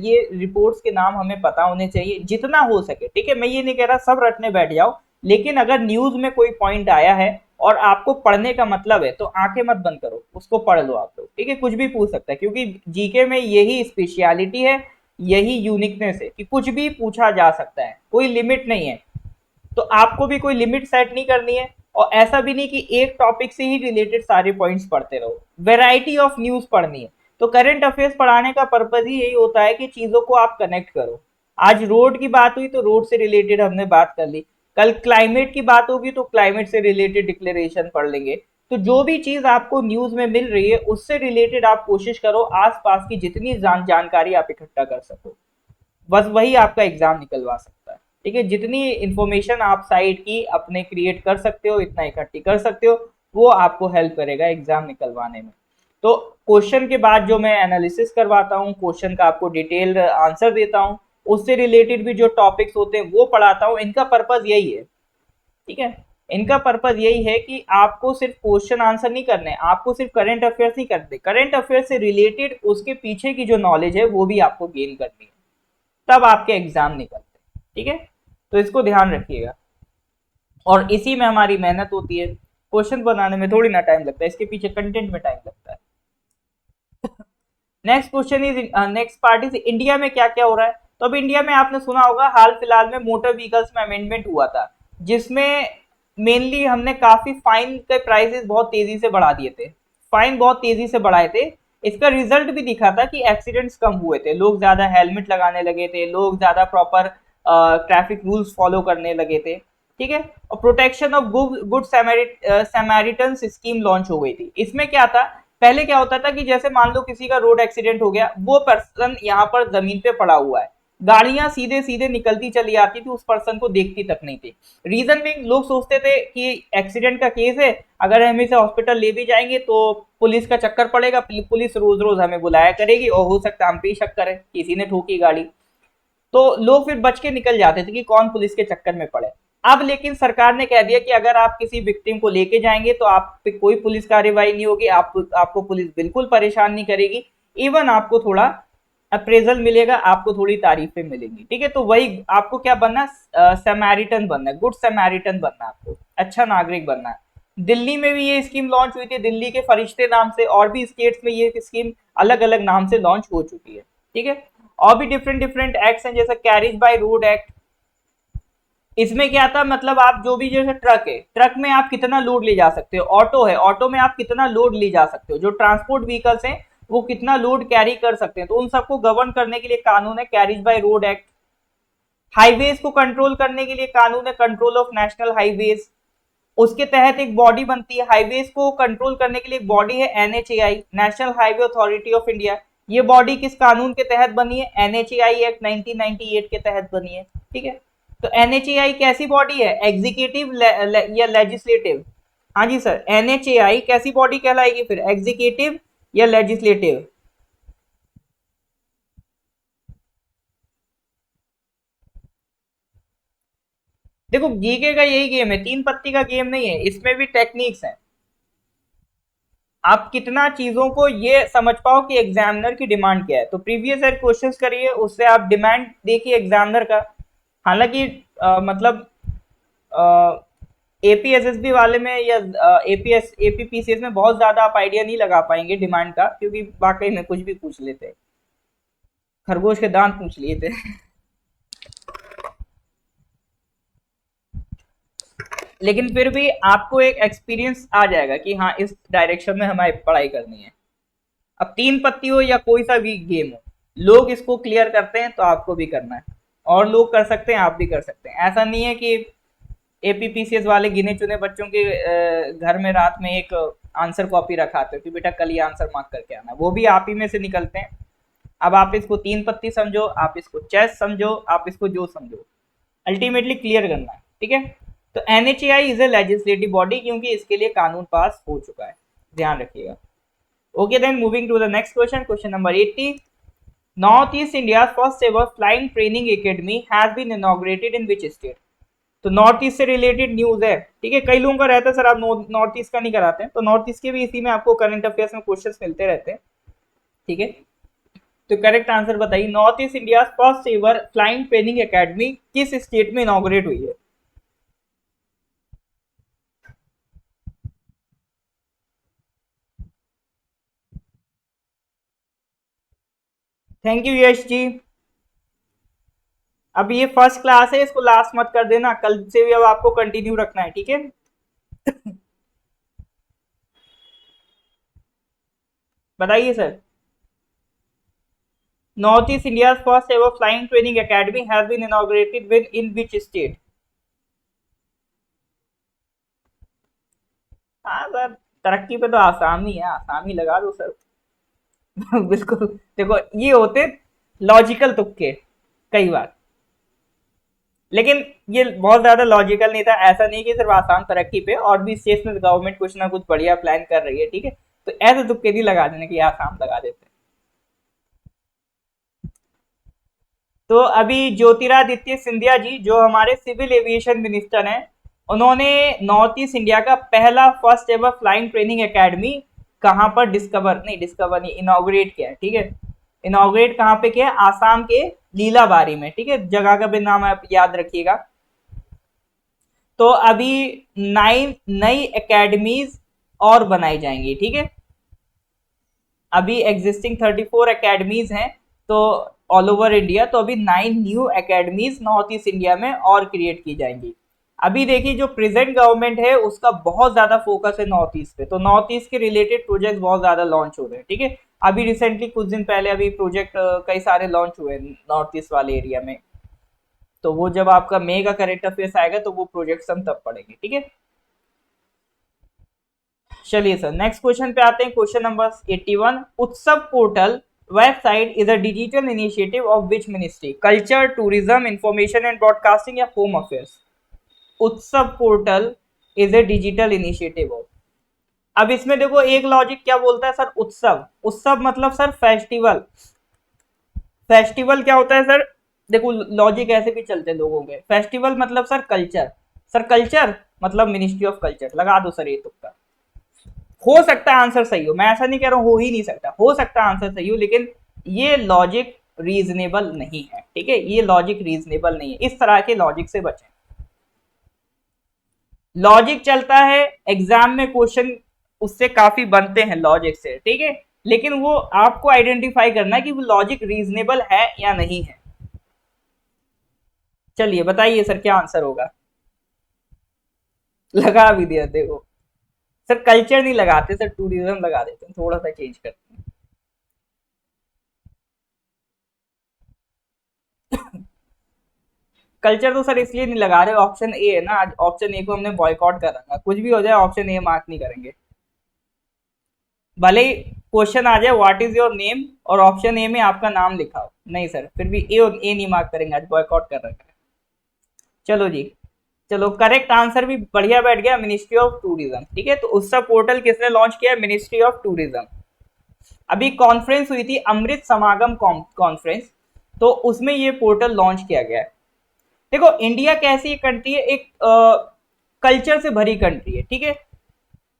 [SPEAKER 1] ये रिपोर्ट्स के नाम हमें पता होने चाहिए जितना हो सके। ठीक है, मैं ये नहीं कह रहा सब रटने बैठ जाओ, लेकिन अगर न्यूज में कोई पॉइंट आया है और आपको पढ़ने का मतलब है तो आंखें मत बंद करो, उसको पढ़ लो आप लोग। ठीक है, कुछ भी पूछ सकता है, क्योंकि जीके में यही स्पेशलिटी है, यही यूनिकनेस है कि कुछ भी पूछा जा सकता है, कोई लिमिट नहीं है। तो आपको भी कोई लिमिट सेट नहीं करनी है, और ऐसा भी नहीं कि एक टॉपिक से ही रिलेटेड सारे पॉइंट्स पढ़ते रहो, वेराइटी ऑफ न्यूज पढ़नी है। तो करंट अफेयर्स पढ़ाने का पर्पज ही यही होता है कि चीजों को आप कनेक्ट करो। आज रोड की बात हुई तो रोड से रिलेटेड हमने बात कर ली, कल क्लाइमेट की बात होगी तो क्लाइमेट से रिलेटेड डिक्लेरेशन पढ़ लेंगे। तो जो भी चीज आपको न्यूज में मिल रही है उससे रिलेटेड आप कोशिश करो आसपास की जितनी जानकारी आप इकट्ठा कर सको, बस वही आपका एग्जाम निकलवा सकता है। ठीक है, जितनी इंफॉर्मेशन आप साइट की अपने क्रिएट कर सकते हो, इतना इकट्ठी कर सकते हो, वो आपको हेल्प करेगा एग्जाम निकलवाने में। तो क्वेश्चन के बाद जो मैं एनालिसिस करवाता हूँ, क्वेश्चन का आपको डिटेल्ड आंसर देता हूँ, उससे रिलेटेड भी जो टॉपिक्स होते हैं वो पढ़ाता हूँ, इनका पर्पज यही है। ठीक है, इनका पर्पज यही है कि आपको सिर्फ क्वेश्चन आंसर नहीं करने, आपको सिर्फ करंट अफेयर्स नहीं करते, करंट अफेयर्स से रिलेटेड उसके पीछे की जो नॉलेज है वो भी आपको गेन करनी है, तब आपके एग्जाम निकलते हैं। ठीक है, तो इसको ध्यान रखिएगा, और इसी में हमारी मेहनत होती है। क्वेश्चन बनाने में थोड़ी ना टाइम लगता है, इसके पीछे कंटेंट में टाइम लगता है। Next question is, next part is India में क्या क्या हो रहा है। तो अब इंडिया में आपने सुना होगा हाल फिलहाल में मोटर व्हीकल्स में अमेंडमेंट हुआ था, जिसमें मेनली हमने काफी फाइन के प्राइसेस बहुत तेजी से बढ़ा दिए थे, फाइन बहुत तेजी से बढ़ाए थे। इसका रिजल्ट भी दिखा था कि एक्सीडेंट्स कम हुए थे, लोग ज्यादा हेलमेट लगाने लगे थे, लोग ज्यादा प्रॉपर ट्रैफिक रूल्स फॉलो करने लगे थे। ठीक है, और protection of good Samaritan scheme launch हो गई थी। इसमें क्या था, पहले क्या होता था कि जैसे मान लो किसी का रोड एक्सीडेंट हो गया, वो पर्सन यहाँ पर जमीन पे पड़ा हुआ है, गाड़ियां सीधे सीधे निकलती चली आती थी, उस पर्सन को देखती तक नहीं थी। रीजन भी लोग सोचते थे कि एक्सीडेंट का केस है, अगर हम इसे हॉस्पिटल ले भी जाएंगे तो पुलिस का चक्कर पड़ेगा, पुलिस रोज रोज हमें बुलाया करेगी और हो सकता है हम पे ही शक करें किसी ने ठोकी गाड़ी। तो लोग फिर बच के निकल जाते थे कि कौन पुलिस के चक्कर में पड़े। अब लेकिन सरकार ने कह दिया कि अगर आप किसी विक्टिम को लेके जाएंगे तो आप पे कोई पुलिस कार्रवाई नहीं होगी, आपको पुलिस बिल्कुल परेशान नहीं करेगी, इवन आपको थोड़ा अप्रेजल मिलेगा, आपको थोड़ी तारीफें मिलेंगी, ठीक है। तो वही आपको क्या बनना, समैरिटन बनना है, गुड समैरिटन बनना है, आपको अच्छा नागरिक बनना है। दिल्ली में भी ये स्कीम लॉन्च हुई थी, दिल्ली के फरिश्ते नाम से, और भी स्टेट्स में ये स्कीम अलग अलग नाम से लॉन्च हो चुकी है, ठीक है। और भी डिफरेंट डिफरेंट एक्ट्स हैं, जैसे कैरिज बाय रोड एक्ट। इसमें क्या था, मतलब आप जो भी, जैसे ट्रक है, ट्रक में आप कितना लोड ले जा सकते हो, ऑटो है, ऑटो में आप कितना लोड ले जा सकते हो, जो ट्रांसपोर्ट व्हीकल्स हैं वो कितना लोड कैरी कर सकते हैं, तो उन सबको गवर्न करने के लिए कानून है carriage by road act. Highways को कंट्रोल करने के लिए कानून है कंट्रोल ऑफ नेशनल हाईवेज, उसके तहत एक बॉडी बनती है। हाईवेज को कंट्रोल करने के लिए एक बॉडी है NHAI, national highway authority of India. ये बॉडी किस कानून के तहत बनी है, एनएचएआई एक्ट 1998 के तहत बनी है, ठीक है। तो एनएचएआई कैसी बॉडी है, एग्जीक्यूटिव या लेजिस्लेटिव? हाँ जी सर, एनएचएआई कैसी बॉडी कहलाएगी फिर, एग्जीक्यूटिव या लेजिस्लेटिव? देखो जीके का यही गेम है, तीन पत्ती का गेम नहीं है, इसमें भी टेक्निक्स हैं। आप कितना चीजों को ये समझ पाओ कि एग्जामिनर की डिमांड क्या है, तो प्रीवियस ईयर क्वेश्चंस करिए, उससे आप डिमांड देखिए एग्जामिनर का। हालांकि मतलब एपीएसएसबी वाले में या एपीपीसीएस में बहुत ज्यादा आप आइडिया नहीं लगा पाएंगे डिमांड का, क्योंकि वाकई में कुछ भी पूछ लेते, खरगोश के दांत पूछ लिए थे। लेकिन फिर भी आपको एक एक्सपीरियंस आ जाएगा कि हाँ इस डायरेक्शन में हमें पढ़ाई करनी है। अब तीन पत्ती हो या कोई सा भी गेम हो, लोग इसको क्लियर करते हैं तो आपको भी करना है, और लोग कर सकते हैं आप भी कर सकते हैं। ऐसा नहीं है कि एपीपीसीएस वाले गिने चुने बच्चों के घर में रात में एक आंसर कॉपी रखाते हो कि बेटा कल ये आंसर मार्क करके आना, वो भी आप ही में से निकलते हैं। अब आप इसको तीन पत्ती समझो, आप इसको चेस समझो, आप इसको जो समझो, अल्टीमेटली क्लियर करना है, ठीक है। तो NHAI is a legislative body, क्योंकि इसके लिए कानून पास हो चुका है, ध्यान रखिएगा। Okay then moving to the next question, question number 80। North east India first ever flying training academy has been inaugurated in which state? तो नॉर्थ ईस्ट से रिलेटेड न्यूज है, ठीक है। कई लोगों का रहता है सर आप नॉर्थ ईस्ट का नहीं कराते हैं, तो नॉर्थ ईस्ट के भी इसी में आपको करंट अफेयर्स में क्वेश्चंस मिलते रहते हैं, ठीक है। तो करेक्ट आंसर बताइए, north east India first ever flying training academy किस स्टेट में इनॉग्रेट हुई है? Thank you Yash ji. अब ये फर्स्ट क्लास है, इसको लास्ट मत कर देना, कल से भी अब आपको कंटिन्यू रखना है, ठीक है। बताइए sir, north east India first ever flying training academy has been inaugurated with in which state? हाँ सर, तरक्की पे तो आसाम ही है, आसाम ही लगा दो सर। बिल्कुल, देखो ये होते लॉजिकल तुक्के कई बार, लेकिन ये बहुत ज्यादा लॉजिकल नहीं था। ऐसा नहीं कि सिर्फ आसाम तरक्की पे, और भी स्टेट्स में गवर्नमेंट कुछ ना कुछ बढ़िया प्लान कर रही है, ठीक है। तो ऐसे तुक्के नहीं लगा देने की आसाम लगा देते। तो अभी ज्योतिरादित्य सिंधिया जी जो हमारे सिविल एविएशन मिनिस्टर हैं, उन्होंने नॉर्थ ईस्ट इंडिया का पहला first ever flying training academy कहां पर डिस्कवर नहीं, इनॉग्रेट किया है, ठीक है। इनॉग्रेट कहां पे किया है, आसाम के लीलाबारी में, ठीक है। जगह का भी नाम आप याद रखिएगा। तो अभी 9 नई एकेडमीज और बनाई जाएंगी, ठीक है। अभी एग्जिस्टिंग 34 एकेडमीज हैं तो ऑल ओवर इंडिया, तो अभी 9 new academies north east India में और क्रिएट की जाएंगी। अभी देखिए जो प्रेजेंट गवर्नमेंट है उसका बहुत ज्यादा फोकस है नॉर्थ ईस्ट पे, तो नॉर्थ ईस्ट के रिलेटेड प्रोजेक्ट बहुत ज्यादा लॉन्च हो रहे हैं, ठीक है। अभी रिसेंटली कुछ दिन पहले अभी प्रोजेक्ट कई सारे लॉन्च हुए नॉर्थ ईस्ट वाले एरिया में, तो वो जब आपका मई का करेंट अफेयर्स आएगा तो वो प्रोजेक्ट हम तब पढ़ेंगे, ठीक है। चलिए सर नेक्स्ट क्वेश्चन पे आते हैं, क्वेश्चन नंबर 81। उत्सव portal website is a digital initiative of which ministry? Culture, tourism, information and broadcasting या होम अफेयर्स? उत्सव portal is a digital initiative of. अब इसमें देखो एक लॉजिक क्या बोलता है सर, उत्सव, उत्सव मतलब सर फेस्टिवल। फेस्टिवल क्या होता है सर, देखो लॉजिक ऐसे भी चलते हैं लोगों के, फेस्टिवल मतलब सर कल्चर, सर कल्चर मतलब मिनिस्ट्री ऑफ कल्चर, लगा दो सर ये तुक्का। हो सकता है आंसर सही हो, मैं ऐसा नहीं कह रहा हूं हो ही नहीं सकता, हो सकता है आंसर सही हो, लेकिन ये लॉजिक रीजनेबल नहीं है। ठीक है, ये लॉजिक रीजनेबल नहीं है, इस तरह के लॉजिक से बचें। लॉजिक चलता है एग्जाम में, क्वेश्चन उससे काफी बनते हैं लॉजिक से, ठीक है, लेकिन वो आपको आइडेंटिफाई करना है कि वो लॉजिक रीजनेबल है या नहीं है। चलिए बताइए सर क्या आंसर होगा। लगा भी दिया देखो सर, कल्चर नहीं लगाते सर, टूरिज्म लगा देते हैं, थोड़ा सा चेंज करते हैं। कल्चर तो सर इसलिए नहीं लगा रहे, ऑप्शन ए है ना, आज ऑप्शन ए को हमने बॉयकॉट कर रखा, कुछ भी हो जाए ऑप्शन ए मार्क नहीं करेंगे। भले ही क्वेश्चन आ जाए व्हाट इज योर नेम और ऑप्शन ए में आपका नाम लिखा हो, नहीं सर फिर भी ए नहीं मार्क करेंगे, आज बॉयकॉट कर रखा है। चलो जी, चलो करेक्ट आंसर भी बढ़िया बैठ गया, मिनिस्ट्री ऑफ टूरिज्म। ठीक है, तो उसका पोर्टल किसने लॉन्च किया? Ministry of tourism. अभी कॉन्फ्रेंस हुई थी अमृत समागम कॉन्फ्रेंस, तो उसमें ये पोर्टल लॉन्च किया गया है। देखो इंडिया कैसी कंट्री है, एक कल्चर से भरी कंट्री है, ठीक है,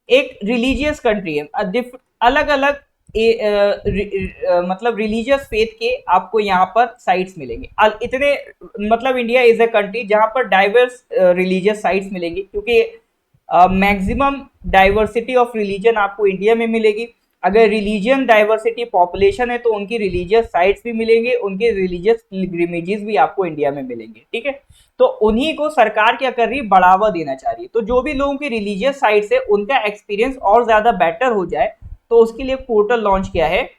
[SPEAKER 1] एक रिलीजियस कंट्री है, अलग अलग मतलब रिलीजियस फेथ के आपको यहाँ पर साइट्स मिलेंगे इतने, मतलब इंडिया इज अ कंट्री जहाँ पर डाइवर्स रिलीजियस साइट्स मिलेंगी, क्योंकि मैक्सिमम डाइवर्सिटी ऑफ रिलीजन आपको इंडिया में मिलेगी। अगर रिलीजियन डाइवर्सिटी पॉपुलेशन है तो उनकी रिलीजियस साइट्स भी मिलेंगे, उनके रिलीजियस पिलग्रिमेजेस भी आपको इंडिया में मिलेंगे। ठीक है, तो उन्हीं को सरकार क्या कर रही है, बढ़ावा देना चाह रही है। तो जो भी लोगों की रिलीजियस साइट्स है उनका एक्सपीरियंस और ज्यादा बेटर हो जाए, तो उसके लिए पोर्टल लॉन्च किया है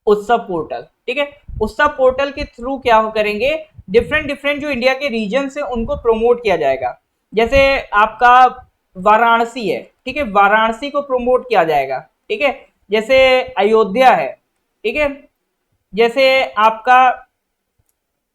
[SPEAKER 1] उत्सव पोर्टल। ठीक है, उत्सव पोर्टल के थ्रू क्या हो करेंगे, डिफरेंट डिफरेंट जो इंडिया के रीजन है उनको प्रमोट किया जाएगा। जैसे आपका वाराणसी है, ठीक है, वाराणसी को प्रमोट किया जाएगा। ठीक है, जैसे अयोध्या है, ठीक है, जैसे आपका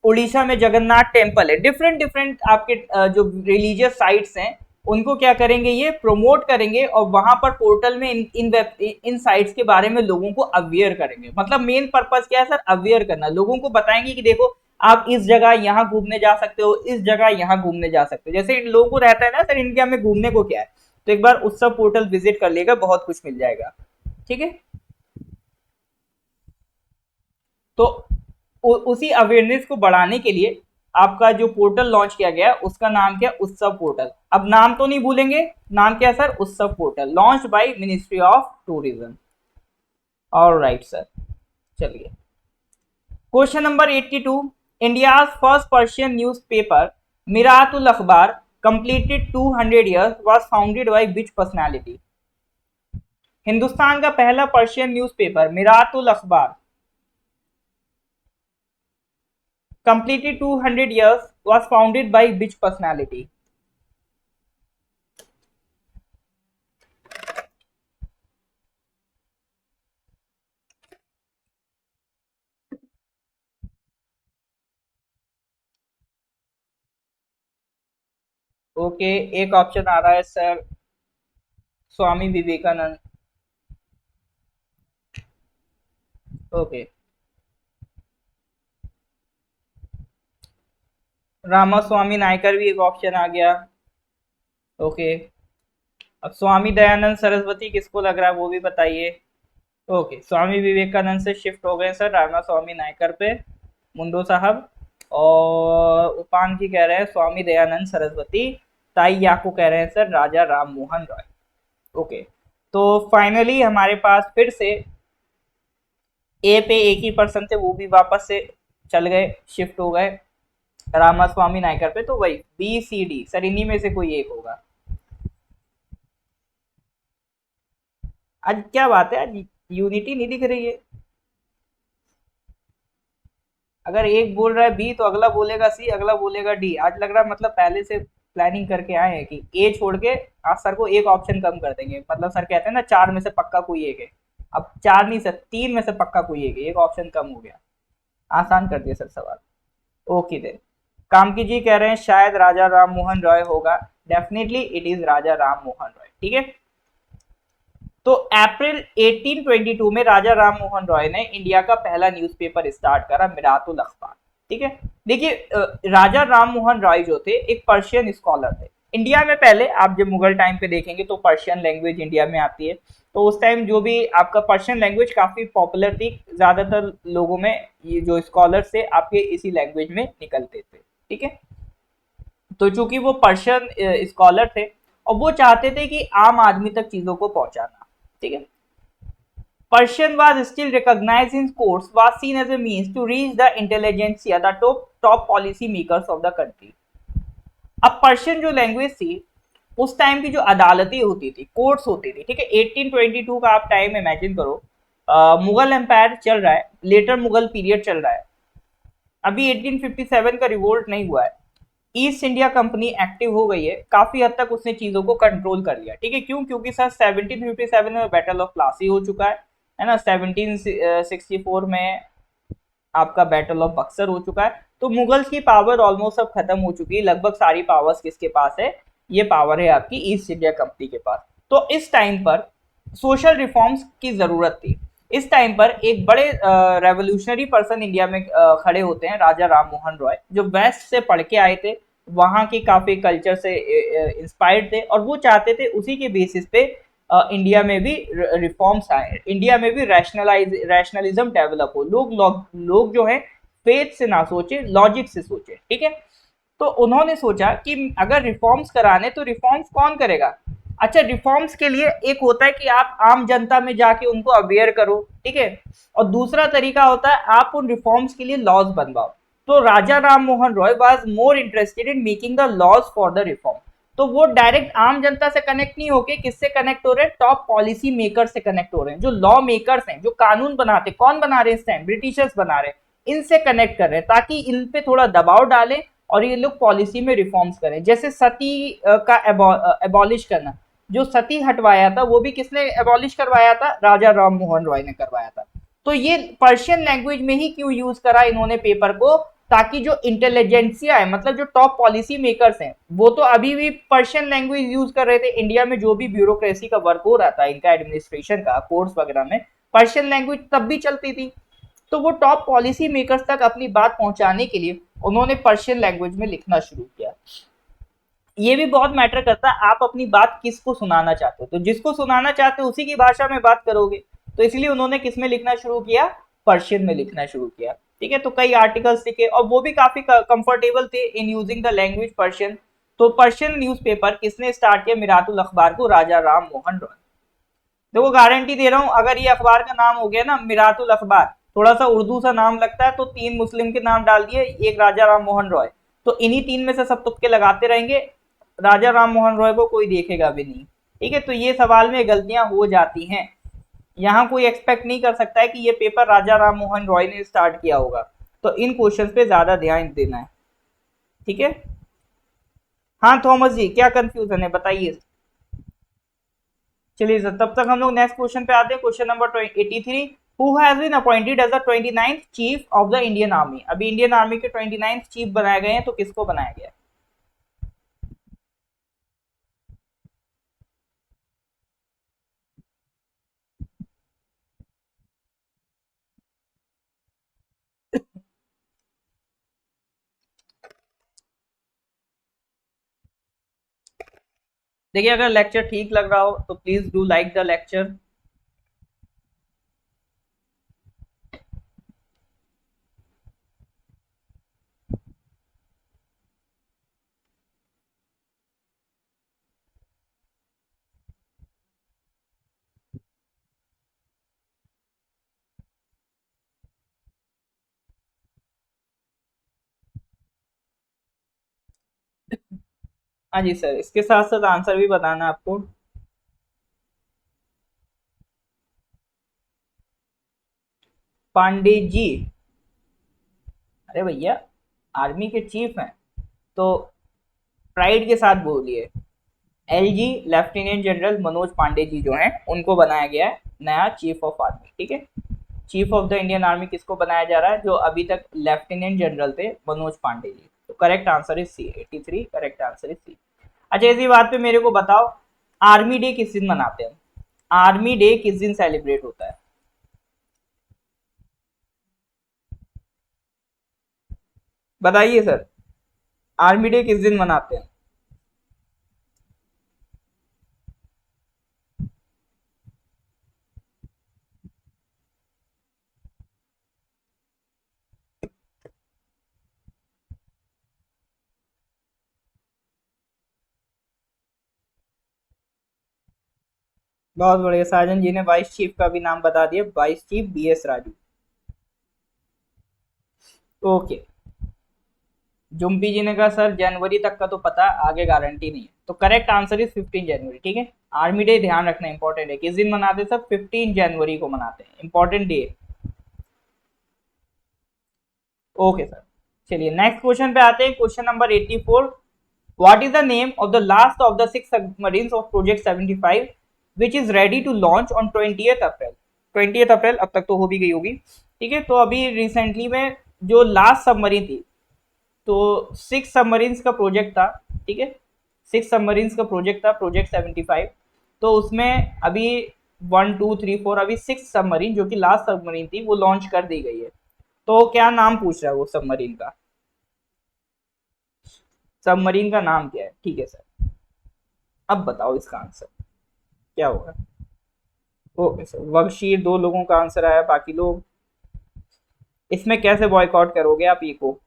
[SPEAKER 1] उड़ीसा में जगन्नाथ टेम्पल है, डिफरेंट डिफरेंट आपके जो रिलीजियस साइट्स हैं उनको क्या करेंगे, ये प्रमोट करेंगे और वहां पर पोर्टल में इन साइट्स के बारे में लोगों को अवेयर करेंगे। मतलब मेन पर्पस क्या है सर, अवेयर करना, लोगों को बताएंगे कि देखो आप इस जगह यहाँ घूमने जा सकते हो, इस जगह यहाँ घूमने जा सकते हो। जैसे इन लोगों को रहता है ना सर इंडिया में घूमने को क्या है, तो एक बार उत्सव पोर्टल विजिट कर लेगा, बहुत कुछ मिल जाएगा। ठीक है, तो उसी अवेयरनेस को बढ़ाने के लिए आपका जो पोर्टल लॉन्च किया गया उसका नाम क्या, उत्सव पोर्टल। अब नाम तो नहीं भूलेंगे, नाम क्या है sir, Utsav portal, launch by ministry of tourism. Alright sir, चलिए question number 82, India first Persian newspaper Miratul Akhbar completed 200 years was founded by which personality? Hindustan का पहला पर्शियन न्यूज़पेपर मिरातुल अखबार completed 200 years was founded by which personality? Okay, एक option आ रहा है sir, Swami Vivekananda. Okay, Ramaswamy Naikar भी एक option आ गया। ओके, अब स्वामी दयानंद सरस्वती किसको लग रहा है वो भी बताइए। ओके, स्वामी विवेकानंद से शिफ्ट हो गए सर रामास्वामी नायकर पे मुंडो साहब, और उपांग जी कह रहे हैं स्वामी दयानंद सरस्वती, ताई याको कह रहे हैं सर राजा राम मोहन रॉय। ओके, तो फाइनली हमारे पास फिर से ए पे एक ही पर्सन थे, वो भी वापस से चल गए, शिफ्ट हो गए रामास्वामी नायकर पे, तो वही बी सी डी सर इन्हीं में से कोई एक होगा। आज क्या बात है, आज यूनिटी नहीं दिख रही है। अगर एक बोल रहा है बी तो अगला बोलेगा सी, अगला बोलेगा डी। आज लग रहा है मतलब पहले से प्लानिंग करके आए हैं कि ए छोड़ के आज सर को एक ऑप्शन कम कर देंगे, मतलब सर कहते हैं ना चार में से पक्का कोई एक है, अब चार नहीं सर तीन में से पक्का कोई एक है, एक ऑप्शन कम हो गया। आसान कर दिया सर सवाल। ओके दे, कामकी जी कह रहे हैं शायद राजा राम मोहन रॉय होगा, डेफिनेटली इट इज राजा राम मोहन रॉय। ठीक है, तो अप्रैल 1822 में राजा राम मोहन रॉय ने इंडिया का पहला न्यूज़पेपर स्टार्ट करा, मिरातुल अखबार। ठीक है, देखिए राजा राम मोहन रॉय जो थे एक पर्शियन स्कॉलर थे, इंडिया में पहले आप जब मुगल टाइम पे देखेंगे तो पर्शियन लैंग्वेज इंडिया में आती है। तो उस टाइम जो भी आपका पर्शियन लैंग्वेज काफी पॉपुलर थी, ज्यादातर लोगों में ये जो स्कॉलर थे आपके इसी लैंग्वेज में निकलते थे। ठीक है, तो चूंकि वो पर्शियन स्कॉलर थे और वो चाहते थे कि आम आदमी तक चीजों को पहुंचाना। ठीक है, Persian was still recognized in courts, was seen as a means to reach the intelligentsia, the top policy makers of the country. अब पर्शियन जो लैंग्वेज थी उस टाइम की जो अदालतें होती थी, कोर्ट्स होती थी, ठीक है, 1822 का आप टाइम इमेजिन करो। मुगल एम्पायर चल रहा है, लेटर मुगल पीरियड चल रहा है, अभी 1857 का रिवोल्ट नहीं हुआ है, ईस्ट इंडिया कंपनी एक्टिव हो गई है, काफी हद तक उसने चीजों को कंट्रोल कर लिया। ठीक है, क्यों? क्योंकि सर 1757 में बैटल ऑफ प्लासी हो चुका है ना, 1764 में आपका बैटल ऑफ बक्सर हो चुका है। तो मुगल्स की पावर ऑलमोस्ट अब खत्म हो चुकी है, लगभग सारी पावर्स किसके पास है? ये पावर है आपकी ईस्ट इंडिया कंपनी के पास। तो इस टाइम पर सोशल रिफॉर्म्स की जरूरत थी। इस टाइम पर एक बड़े रेवोल्यूशनरी पर्सन इंडिया में खड़े होते हैं, राजा राम मोहन रॉय, जो वेस्ट से पढ़ के आए थे, वहां के काफी कल्चर से इंस्पायर्ड थे और वो चाहते थे उसी के बेसिस पे इंडिया में भी रिफॉर्म्स आए, इंडिया में भी रैशनलिज्म डेवलप हो, लोग जो है फेथ से ना सोचे, लॉजिक से सोचे। ठीक है, तो उन्होंने सोचा कि अगर रिफॉर्म्स कराने तो रिफॉर्म्स कौन करेगा? अच्छा, रिफॉर्म्स के लिए एक होता है कि आप आम जनता में जाके उनको अवेयर करो, ठीक है, और दूसरा तरीका होता है आप उन रिफॉर्म्स के लिए लॉज बनवाओ। तो Raja Ram Mohan Roy was more interested in making the laws for the reform. तो वो डायरेक्ट आम जनता से कनेक्ट नहीं होके किससे कनेक्ट हो रहे हैं? टॉप पॉलिसी मेकर से कनेक्ट हो रहे हैं, जो लॉ मेकर्स हैं, जो कानून बनाते, कौन बना रहे हैं इस टाइम? ब्रिटिशर्स बना रहे हैं, इनसे कनेक्ट कर रहे हैं ताकि इन पे थोड़ा दबाव डालें और ये लोग पॉलिसी में रिफॉर्म्स करें। जैसे सती का एबॉलिश करना, जो सती हटवाया था वो भी किसने एबॉलिश करवाया था? राजा राम मोहन रॉय ने करवाया था। तो ये पर्शियन लैंग्वेज में ही क्यों यूज करा इन्होंने पेपर को? ताकि जो इंटेलिजेंसिया है, मतलब जो टॉप पॉलिसी मेकर्स हैं, वो तो अभी भी पर्शियन लैंग्वेज यूज कर रहे थे। इंडिया में जो भी ब्यूरोक्रेसी का वर्क हो रहा था, इनका एडमिनिस्ट्रेशन का, कोर्स वगैरह में पर्शियन लैंग्वेज तब भी चलती थी। तो वो टॉप पॉलिसी मेकर्स तक अपनी बात पहुंचाने के लिए उन्होंने पर्शियन लैंग्वेज में लिखना शुरू किया। ये भी बहुत मैटर करता है आप अपनी बात किसको सुनाना चाहते हो, तो जिसको सुनाना चाहते हो उसी की भाषा में बात करोगे। तो इसलिए उन्होंने किस में लिखना शुरू किया? पर्शियन में लिखना शुरू किया। ठीक है, तो कई आर्टिकल्स लिखे और वो भी काफी कंफर्टेबल थे in using the language Persian. तो पर्शियन न्यूज़पेपर किसने स्टार्ट किया? मिरातुल अखबार को राजा राम मोहन रॉय। देखो गारंटी दे रहा हूं, अगर ये अखबार का नाम हो गया ना मिरातुल अखबार, थोड़ा सा उर्दू सा नाम लगता है, तो तीन मुस्लिम के नाम डाल दिए, एक राजा राम मोहन रॉय, तो इन्हीं तीन में से सब तुक्के लगाते रहेंगे, राजा राम मोहन रॉय को कोई देखेगा भी नहीं। ठीक है, तो ये सवाल में गलतियां हो जाती हैं। यहाँ कोई एक्सपेक्ट नहीं कर सकता है कि ये पेपर राजा राम मोहन रॉय ने स्टार्ट किया होगा। तो इन क्वेश्चन पे ज्यादा ध्यान देना है। ठीक है, हाँ थॉमस जी, क्या कंफ्यूजन है बताइए। चलिए सर, तब तक हम लोग नेक्स्ट क्वेश्चन पे आते हैं, question number 83। Who has been appointed as the 29th chief of the Indian army? अभी इंडियन आर्मी के 29th चीफ बनाए गए हैं, तो किसको बनाया गया? देखिए, अगर लेक्चर ठीक लग रहा हो तो please do like the lecture. हाँ जी सर, इसके साथ साथ आंसर भी बताना आपको। पांडे जी? अरे भैया, आर्मी के चीफ हैं तो प्राइड के साथ बोलिए। LG lieutenant general Manoj Pande ji जो हैं उनको बनाया गया है नया चीफ ऑफ आर्मी। ठीक है, chief of the Indian army किसको बनाया जा रहा है? जो अभी तक लेफ्टिनेंट जनरल थे, मनोज पांडे जी। तो correct answer is C, 83 correct answer is C. अच्छा, इसी बात पे मेरे को बताओ, आर्मी डे किस दिन मनाते हैं? आर्मी डे किस दिन सेलिब्रेट होता है? बताइए सर, आर्मी डे किस दिन मनाते हैं? बहुत बढ़िया, साजन जी ने वाइस चीफ का भी नाम बता दिया, vice chief BS Raju. Okay. Jumpi ji ने कहा सर जनवरी तक का तो पता, आगे गारंटी नहीं है, तो करेक्ट आंसर इज 15 जनवरी। ठीक है, आर्मी डे ध्यान रखना इंपॉर्टेंट है, किस दिन मनाते हैं सब, 15 जनवरी को मनाते हैं, इंपॉर्टेंट डे। ओके सर, चलिए नेक्स्ट क्वेश्चन पे आते हैं, question number 84। What is the name of the last of the 6 submarines of project 75 which is ready to launch on 20th April. 20th अप्रैल अब तक तो हो भी गई होगी। ठीक है, तो अभी रिसेंटली में जो लास्ट सबमरीन थी, तो 6 सबमरीन्स का प्रोजेक्ट था। ठीक है, 6 सबमरीन्स का प्रोजेक्ट था, प्रोजेक्ट 75। तो उसमें अभी 1 2 3 4 अभी 6 सबमरीन जो कि लास्ट सबमरीन थी वो लॉन्च कर दी गई है। तो क्या नाम पूछ रहा है वो सबमरीन का, सबमरीन का नाम क्या है? ठीक है सर, अब बताओ इसका आंसर क्या होगा। ओके सर, वक्शीर 2 लोगों का आंसर आया, बाकी लोग इसमें कैसे बॉयकॉट करोगे आप ये को?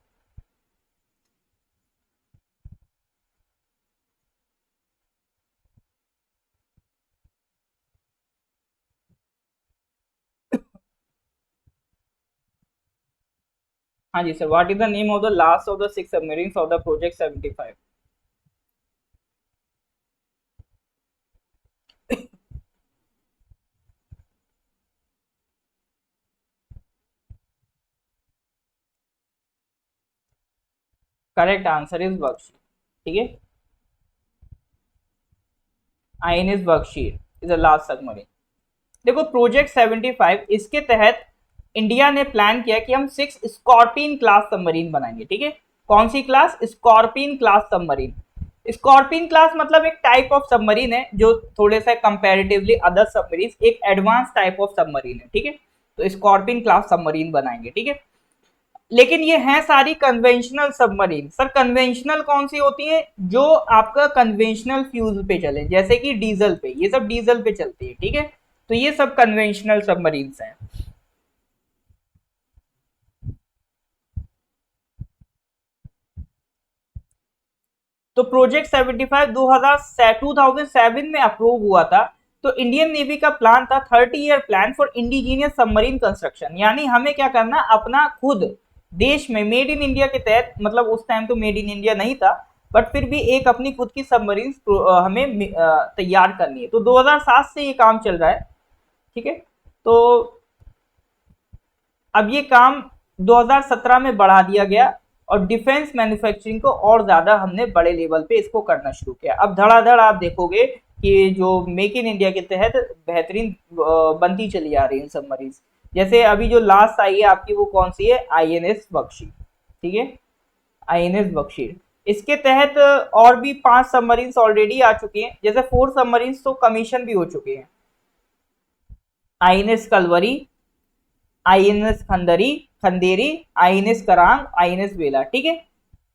[SPEAKER 1] हाँ जी sir, what is the name of the last of the 6 submarines of the project 75? Correct answer is Bakshi. ठीक है, INS Bakshi is the last submarine. देखो प्रोजेक्ट 75 इसके तहत इंडिया ने प्लान किया कि हम 6 स्कॉर्पियन क्लास सबमरीन बनाएंगे। ठीक है, कौन सी class? Scorpion class submarine. Scorpion class मतलब एक टाइप ऑफ सबमरीन है जो थोड़े से कंपैरेटिवली अदर सबमरीन एक एडवांस टाइप ऑफ सबमरीन है। ठीक है, तो स्कॉर्पियन क्लास सबमरीन बनाएंगे। ठीक है, लेकिन ये हैं सारी कन्वेंशनल सबमरीन। सर कन्वेंशनल कौन सी होती है? जो आपका कन्वेंशनल फ्यूल पे चले, जैसे कि डीजल पे, ये सब डीजल पे चलती है। ठीक है, तो ये सब कन्वेंशनल सबमरीन्स हैं। तो प्रोजेक्ट 75 2007 में अप्रूव हुआ था। तो इंडियन नेवी का प्लान था 30 year plan for indigenous submarine construction, यानी हमें क्या करना, अपना खुद देश में मेड इन इंडिया के तहत, मतलब उस टाइम तो मेड इन इंडिया नहीं था, बट फिर भी एक अपनी खुद की सबमरीन हमें तैयार करनी है। तो 2007 से ये काम चल रहा है। ठीक है, तो अब ये काम 2017 में बढ़ा दिया गया और डिफेंस मैन्युफैक्चरिंग को और ज्यादा हमने बड़े लेवल पे इसको करना शुरू किया। अब धड़ाधड़ आप देखोगे कि जो मेक इन इंडिया के तहत बेहतरीन बनती चली आ रही है सबमरीन। जैसे अभी जो लास्ट आई है आपकी वो कौन सी है? आईएनएस बख्शी। ठीक है, आईएनएस बख्शी। इसके तहत और भी 5 सबमरीन ऑलरेडी आ चुकी हैं, जैसे 4 सबमरीन तो कमीशन भी हो चुके हैं। INS Kalvari, INS Khandari Khanderi, INS Karang, INS Vela. ठीक है,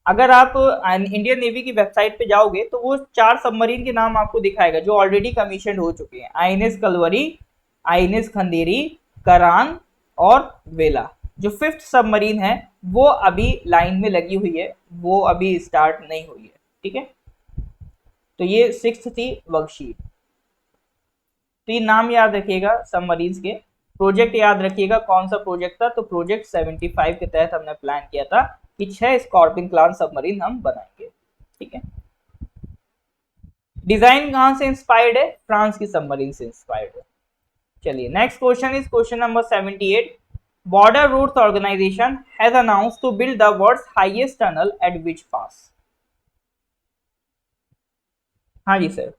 [SPEAKER 1] अगर आप इंडियन नेवी की वेबसाइट पे जाओगे तो वो 4 सबमरीन के नाम आपको दिखाएगा जो ऑलरेडी कमीशन हो चुके हैं, आईएनएस कलवरी, आईएनएस खंदेरी, करांग और वेला। जो 5th सबमरीन है वो अभी लाइन में लगी हुई है, वो अभी स्टार्ट नहीं हुई है। ठीक है, तो ये 6th थी वर्कशीट। तो ये नाम याद रखिएगा सबमरीन्स के। प्रोजेक्ट याद रखिएगा कौन सा प्रोजेक्ट था, तो प्रोजेक्ट 75 के तहत हमने प्लान किया था कि 6 स्कॉर्पियन क्लास सबमरीन हम बनाएंगे। ठीक है, डिजाइन कहां से इंस्पायर्ड है? फ्रांस की सबमरीन से इंस्पायर्ड है। चलिए next question is question number 78। Border roads organisation has announced to build the world's highest tunnel at which pass? हाँ जी sir,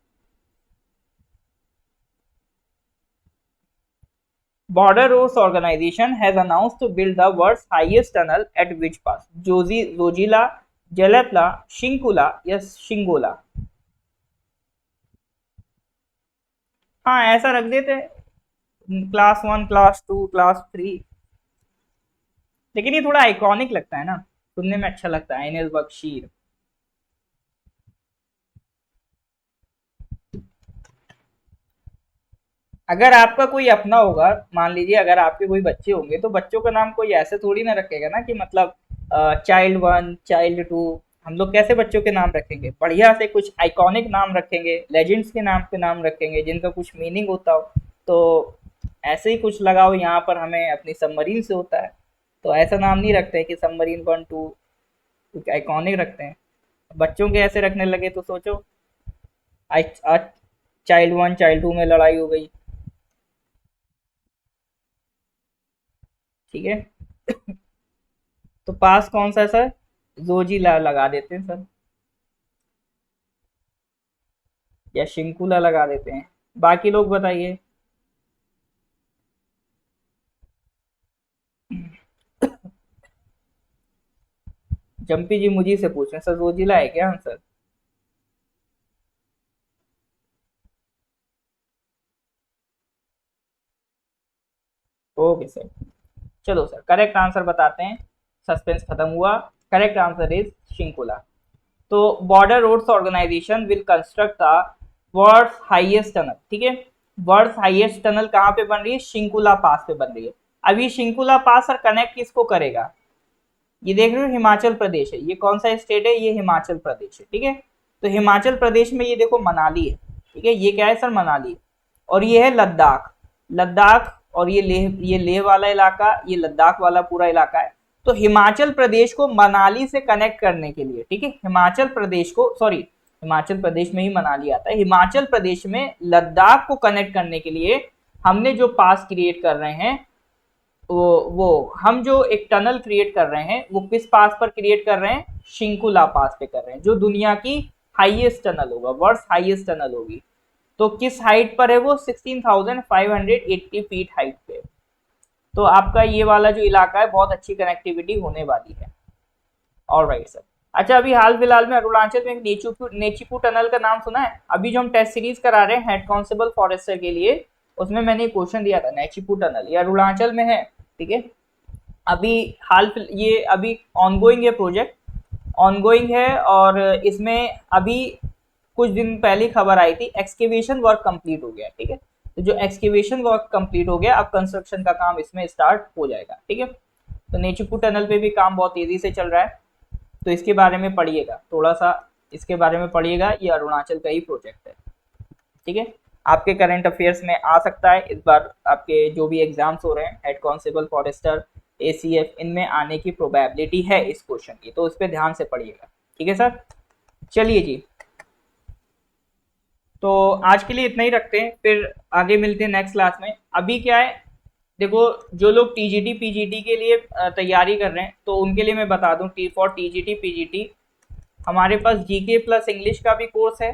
[SPEAKER 1] Border Roads Organization has announced to build the world's highest tunnel at which pass? Zojila, Jalapla, Shinkula या शिंगोला? हाँ ऐसा रख देते हैं, class 1, class 2, class 3, लेकिन ये थोड़ा आइकॉनिक लगता है ना, सुनने में अच्छा लगता है, आइनल बख्शीर। अगर आपका कोई अपना होगा, मान लीजिए अगर आपके कोई बच्चे होंगे, तो बच्चों का नाम कोई ऐसे थोड़ी ना रखेगा ना कि मतलब चाइल्ड 1, चाइल्ड 2, हम लोग कैसे बच्चों के नाम रखेंगे, बढ़िया से कुछ आइकॉनिक नाम रखेंगे, लेजेंड्स के नाम पे नाम रखेंगे जिनका कुछ मीनिंग होता हो। तो ऐसे ही कुछ लगाओ, यहाँ पर हमें अपनी सबमरीन से होता है, तो ऐसा नाम नहीं रखते हैं कि सबमरीन 1 2, कुछ आइकॉनिक रखते हैं। बच्चों के ऐसे रखने लगे तो सोचो, आज आज चाइल्ड 1 चाइल्ड 2 में लड़ाई हो गई। ठीक है। तो पास कौन सा है सर? जोजिला लगा देते हैं सर, या शिंकुला लगा देते हैं। बाकी लोग बताइए। जम्पी जी मुझी से पूछ रहे हैं, सर जोजिला है क्या आंसर? ओके सर, चलो सर करेक्ट आंसर बताते हैं, सस्पेंस खत्म हुआ। Correct answer is Shinkula. तो border roads organisation will construct the world's highest tunnel. ठीक है, वर्ल्ड्स हाईएस्ट टनल कहाँ पे बन रही है? शिंकुला पास पे बन रही है। अब ये शिंकुला पास और कनेक्ट किसको करेगा? ये देख रहे हो हिमाचल प्रदेश है, ये कौन सा स्टेट है? ये हिमाचल प्रदेश है। ठीक है, तो हिमाचल प्रदेश में ये देखो मनाली है। ठीक है, ये क्या है सर? मनाली है। और ये है लद्दाख, लद्दाख, और ये लेह वाला इलाका, ये लद्दाख वाला पूरा इलाका है। तो हिमाचल प्रदेश को मनाली से कनेक्ट करने के लिए, ठीक है, हिमाचल प्रदेश को, सॉरी, हिमाचल प्रदेश में ही मनाली आता है, हिमाचल प्रदेश में लद्दाख को कनेक्ट करने के लिए हमने जो पास क्रिएट कर रहे हैं, वो हम जो एक टनल क्रिएट कर रहे हैं वो किस पास पर क्रिएट कर रहे हैं? शिंकुला पास पे कर रहे हैं, जो दुनिया की हाईएस्ट टनल होगा, वर्ल्ड हाईएस्ट टनल होगी। तो किस हाइट पर है वो? 16,580 फीट हाइट पे। तो आपका ये वाला जो इलाका है, बहुत अच्छी कनेक्टिविटी होने वाली है। Alright sir. अच्छा, अभी हाल फिलहाल में अरुणाचल में नेचीपू टनल का नाम सुना है? अभी जो हम टेस्ट सीरीज करा रहे हैं हेड कांस्टेबल फॉरेस्टर के लिए, उसमें मैंने क्वेश्चन दिया था, नेचीपू टनल ये अरुणाचल में है। ठीक है, अभी ये अभी ऑनगोइंग है, प्रोजेक्ट ऑनगोइंग है, और इसमें अभी कुछ दिन पहले खबर आई थी, एक्सकेवेशन वर्क कंप्लीट हो गया। ठीक है, तो जो एक्सकेवेशन वर्क कंप्लीट हो गया, अब कंस्ट्रक्शन का काम इसमें स्टार्ट हो जाएगा। ठीक है, तो नेचीपू टनल पे भी काम बहुत तेजी से चल रहा है, तो इसके बारे में पढ़िएगा थोड़ा सा, इसके बारे में पढ़िएगा, ये अरुणाचल का ही प्रोजेक्ट है। ठीक है, आपके करंट अफेयर्स में आ सकता है इस बार, आपके जो भी एग्जाम्स हो रहे हैं हेड कांस्टेबल फॉरेस्टर एसीएफ, इनमें आने की प्रोबेबिलिटी है इस क्वेश्चन की, तो उस पर ध्यान से पढ़िएगा। ठीक है सर, चलिए जी, तो आज के लिए इतना ही रखते हैं, फिर आगे मिलते हैं नेक्स्ट क्लास में। अभी क्या है, देखो, जो लोग टीजीटी पीजीटी के लिए तैयारी कर रहे हैं, तो उनके लिए मैं बता दूं, फॉर टीजीटी पीजीटी हमारे पास जीके प्लस इंग्लिश का भी कोर्स है,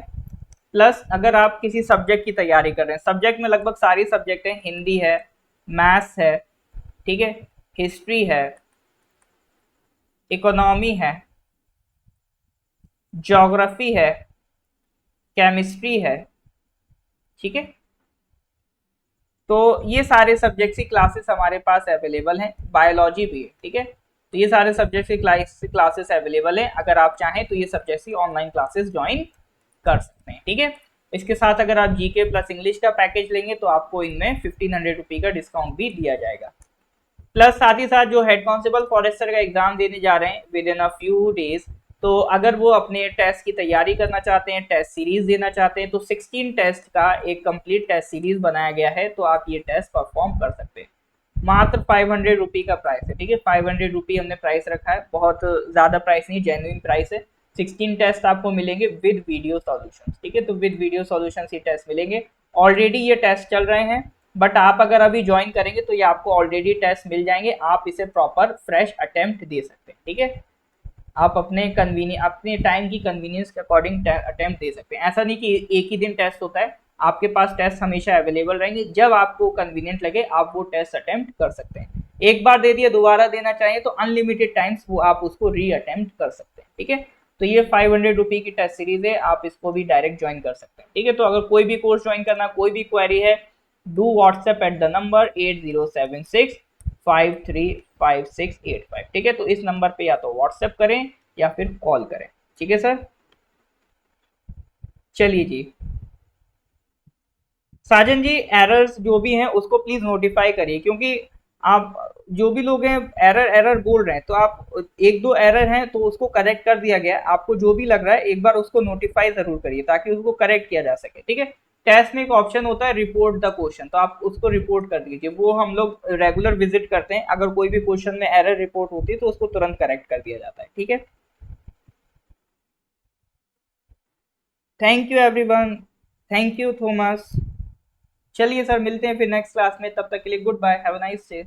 [SPEAKER 1] प्लस अगर आप किसी सब्जेक्ट की तैयारी कर रहे हैं, सब्जेक्ट में लगभग सारी सब्जेक्ट हैं, हिंदी है, मैथ्स है, ठीक है, हिस्ट्री है, इकोनॉमी है, ज्योग्राफी है, केमिस्ट्री है। ठीक है, तो ये सारे सब्जेक्ट्स की क्लासेस हमारे पास अवेलेबल हैं, बायोलॉजी भी है। ठीक है, तो ये सारे सब्जेक्ट्स की क्लासेस अवेलेबल हैं, अगर आप चाहें तो ये सब्जेक्ट्स की ऑनलाइन क्लासेस ज्वाइन कर सकते हैं। ठीक है, इसके साथ अगर आप जीके प्लस इंग्लिश का पैकेज लेंगे तो आपको इनमें 1500 रुपये का डिस्काउंट भी दिया जाएगा। प्लस साथ ही साथ जो हेड कांस्टेबल फॉरेस्टर का एग्जाम देने जा रहे हैं with in a few days, तो अगर वो अपने टेस्ट की तैयारी करना चाहते हैं, टेस्ट सीरीज देना चाहते हैं, तो 16 टेस्ट का एक कंप्लीट टेस्ट सीरीज बनाया गया है, तो आप ये टेस्ट परफॉर्म कर सकते हैं। मात्र 500 रुपये का प्राइस है। ठीक है, 500 रुपये हमने प्राइस रखा है, बहुत ज़्यादा प्राइस नहीं, जेन्युइन प्राइस है। 16 टेस्ट आपको मिलेंगे विद वीडियो सॉल्यूशन। ठीक है, तो विद वीडियो सॉल्यूशन ये टेस्ट मिलेंगे। ऑलरेडी ये टेस्ट चल रहे हैं, बट आप अगर अभी ज्वाइन करेंगे तो ये आपको ऑलरेडी टेस्ट मिल जाएंगे, आप इसे प्रॉपर फ्रेश अटेम्प्ट दे सकते हैं। ठीक है, आप अपने टाइम की कन्वीनियंस के अकॉर्डिंग अटेम्प्ट दे सकते हैं। ऐसा नहीं कि एक ही दिन टेस्ट होता है, आपके पास टेस्ट हमेशा अवेलेबल रहेंगे, जब आपको कन्वीनियंट लगे आप वो टेस्ट अटेम्प्ट कर सकते हैं। एक बार दे दिया, दोबारा देना चाहिए तो अनलिमिटेड टाइम्स वो आप उसको री अटेम्प्ट कर सकते हैं। ठीक है, तो ये 500 रुपये की टेस्ट सीरीज है, आप इसको भी डायरेक्ट ज्वाइन कर सकते हैं। ठीक है, तो अगर कोई भी कोर्स ज्वाइन करना, कोई भी क्वेरी है, do WhatsApp at the number 8076535685। ठीक है, तो इस नंबर पे या तो व्हाट्सएप करें या फिर कॉल करें। ठीक है सर, चलिए जी, साजन जी एरर्स जो भी हैं उसको प्लीज नोटिफाई करिए, क्योंकि आप जो भी लोग हैं एरर एरर बोल रहे हैं, तो आप एक दो एरर हैं तो उसको करेक्ट कर दिया गया है, आपको जो भी लग रहा है एक बार उसको नोटिफाई जरूर करिए ताकि उसको करेक्ट किया जा सके, ठीक है। टेस्ट में एक ऑप्शन होता है रिपोर्ट द क्वेश्चन, तो आप उसको रिपोर्ट कर दीजिए, वो हम लोग रेगुलर विजिट करते हैं, अगर कोई भी क्वेश्चन में एरर रिपोर्ट होती है तो उसको तुरंत करेक्ट कर दिया जाता है, ठीक है। Thank you everyone, thank you Thomas. चलिए सर, मिलते हैं फिर नेक्स्ट क्लास में, तब तक के लिए goodbye, have a nice day.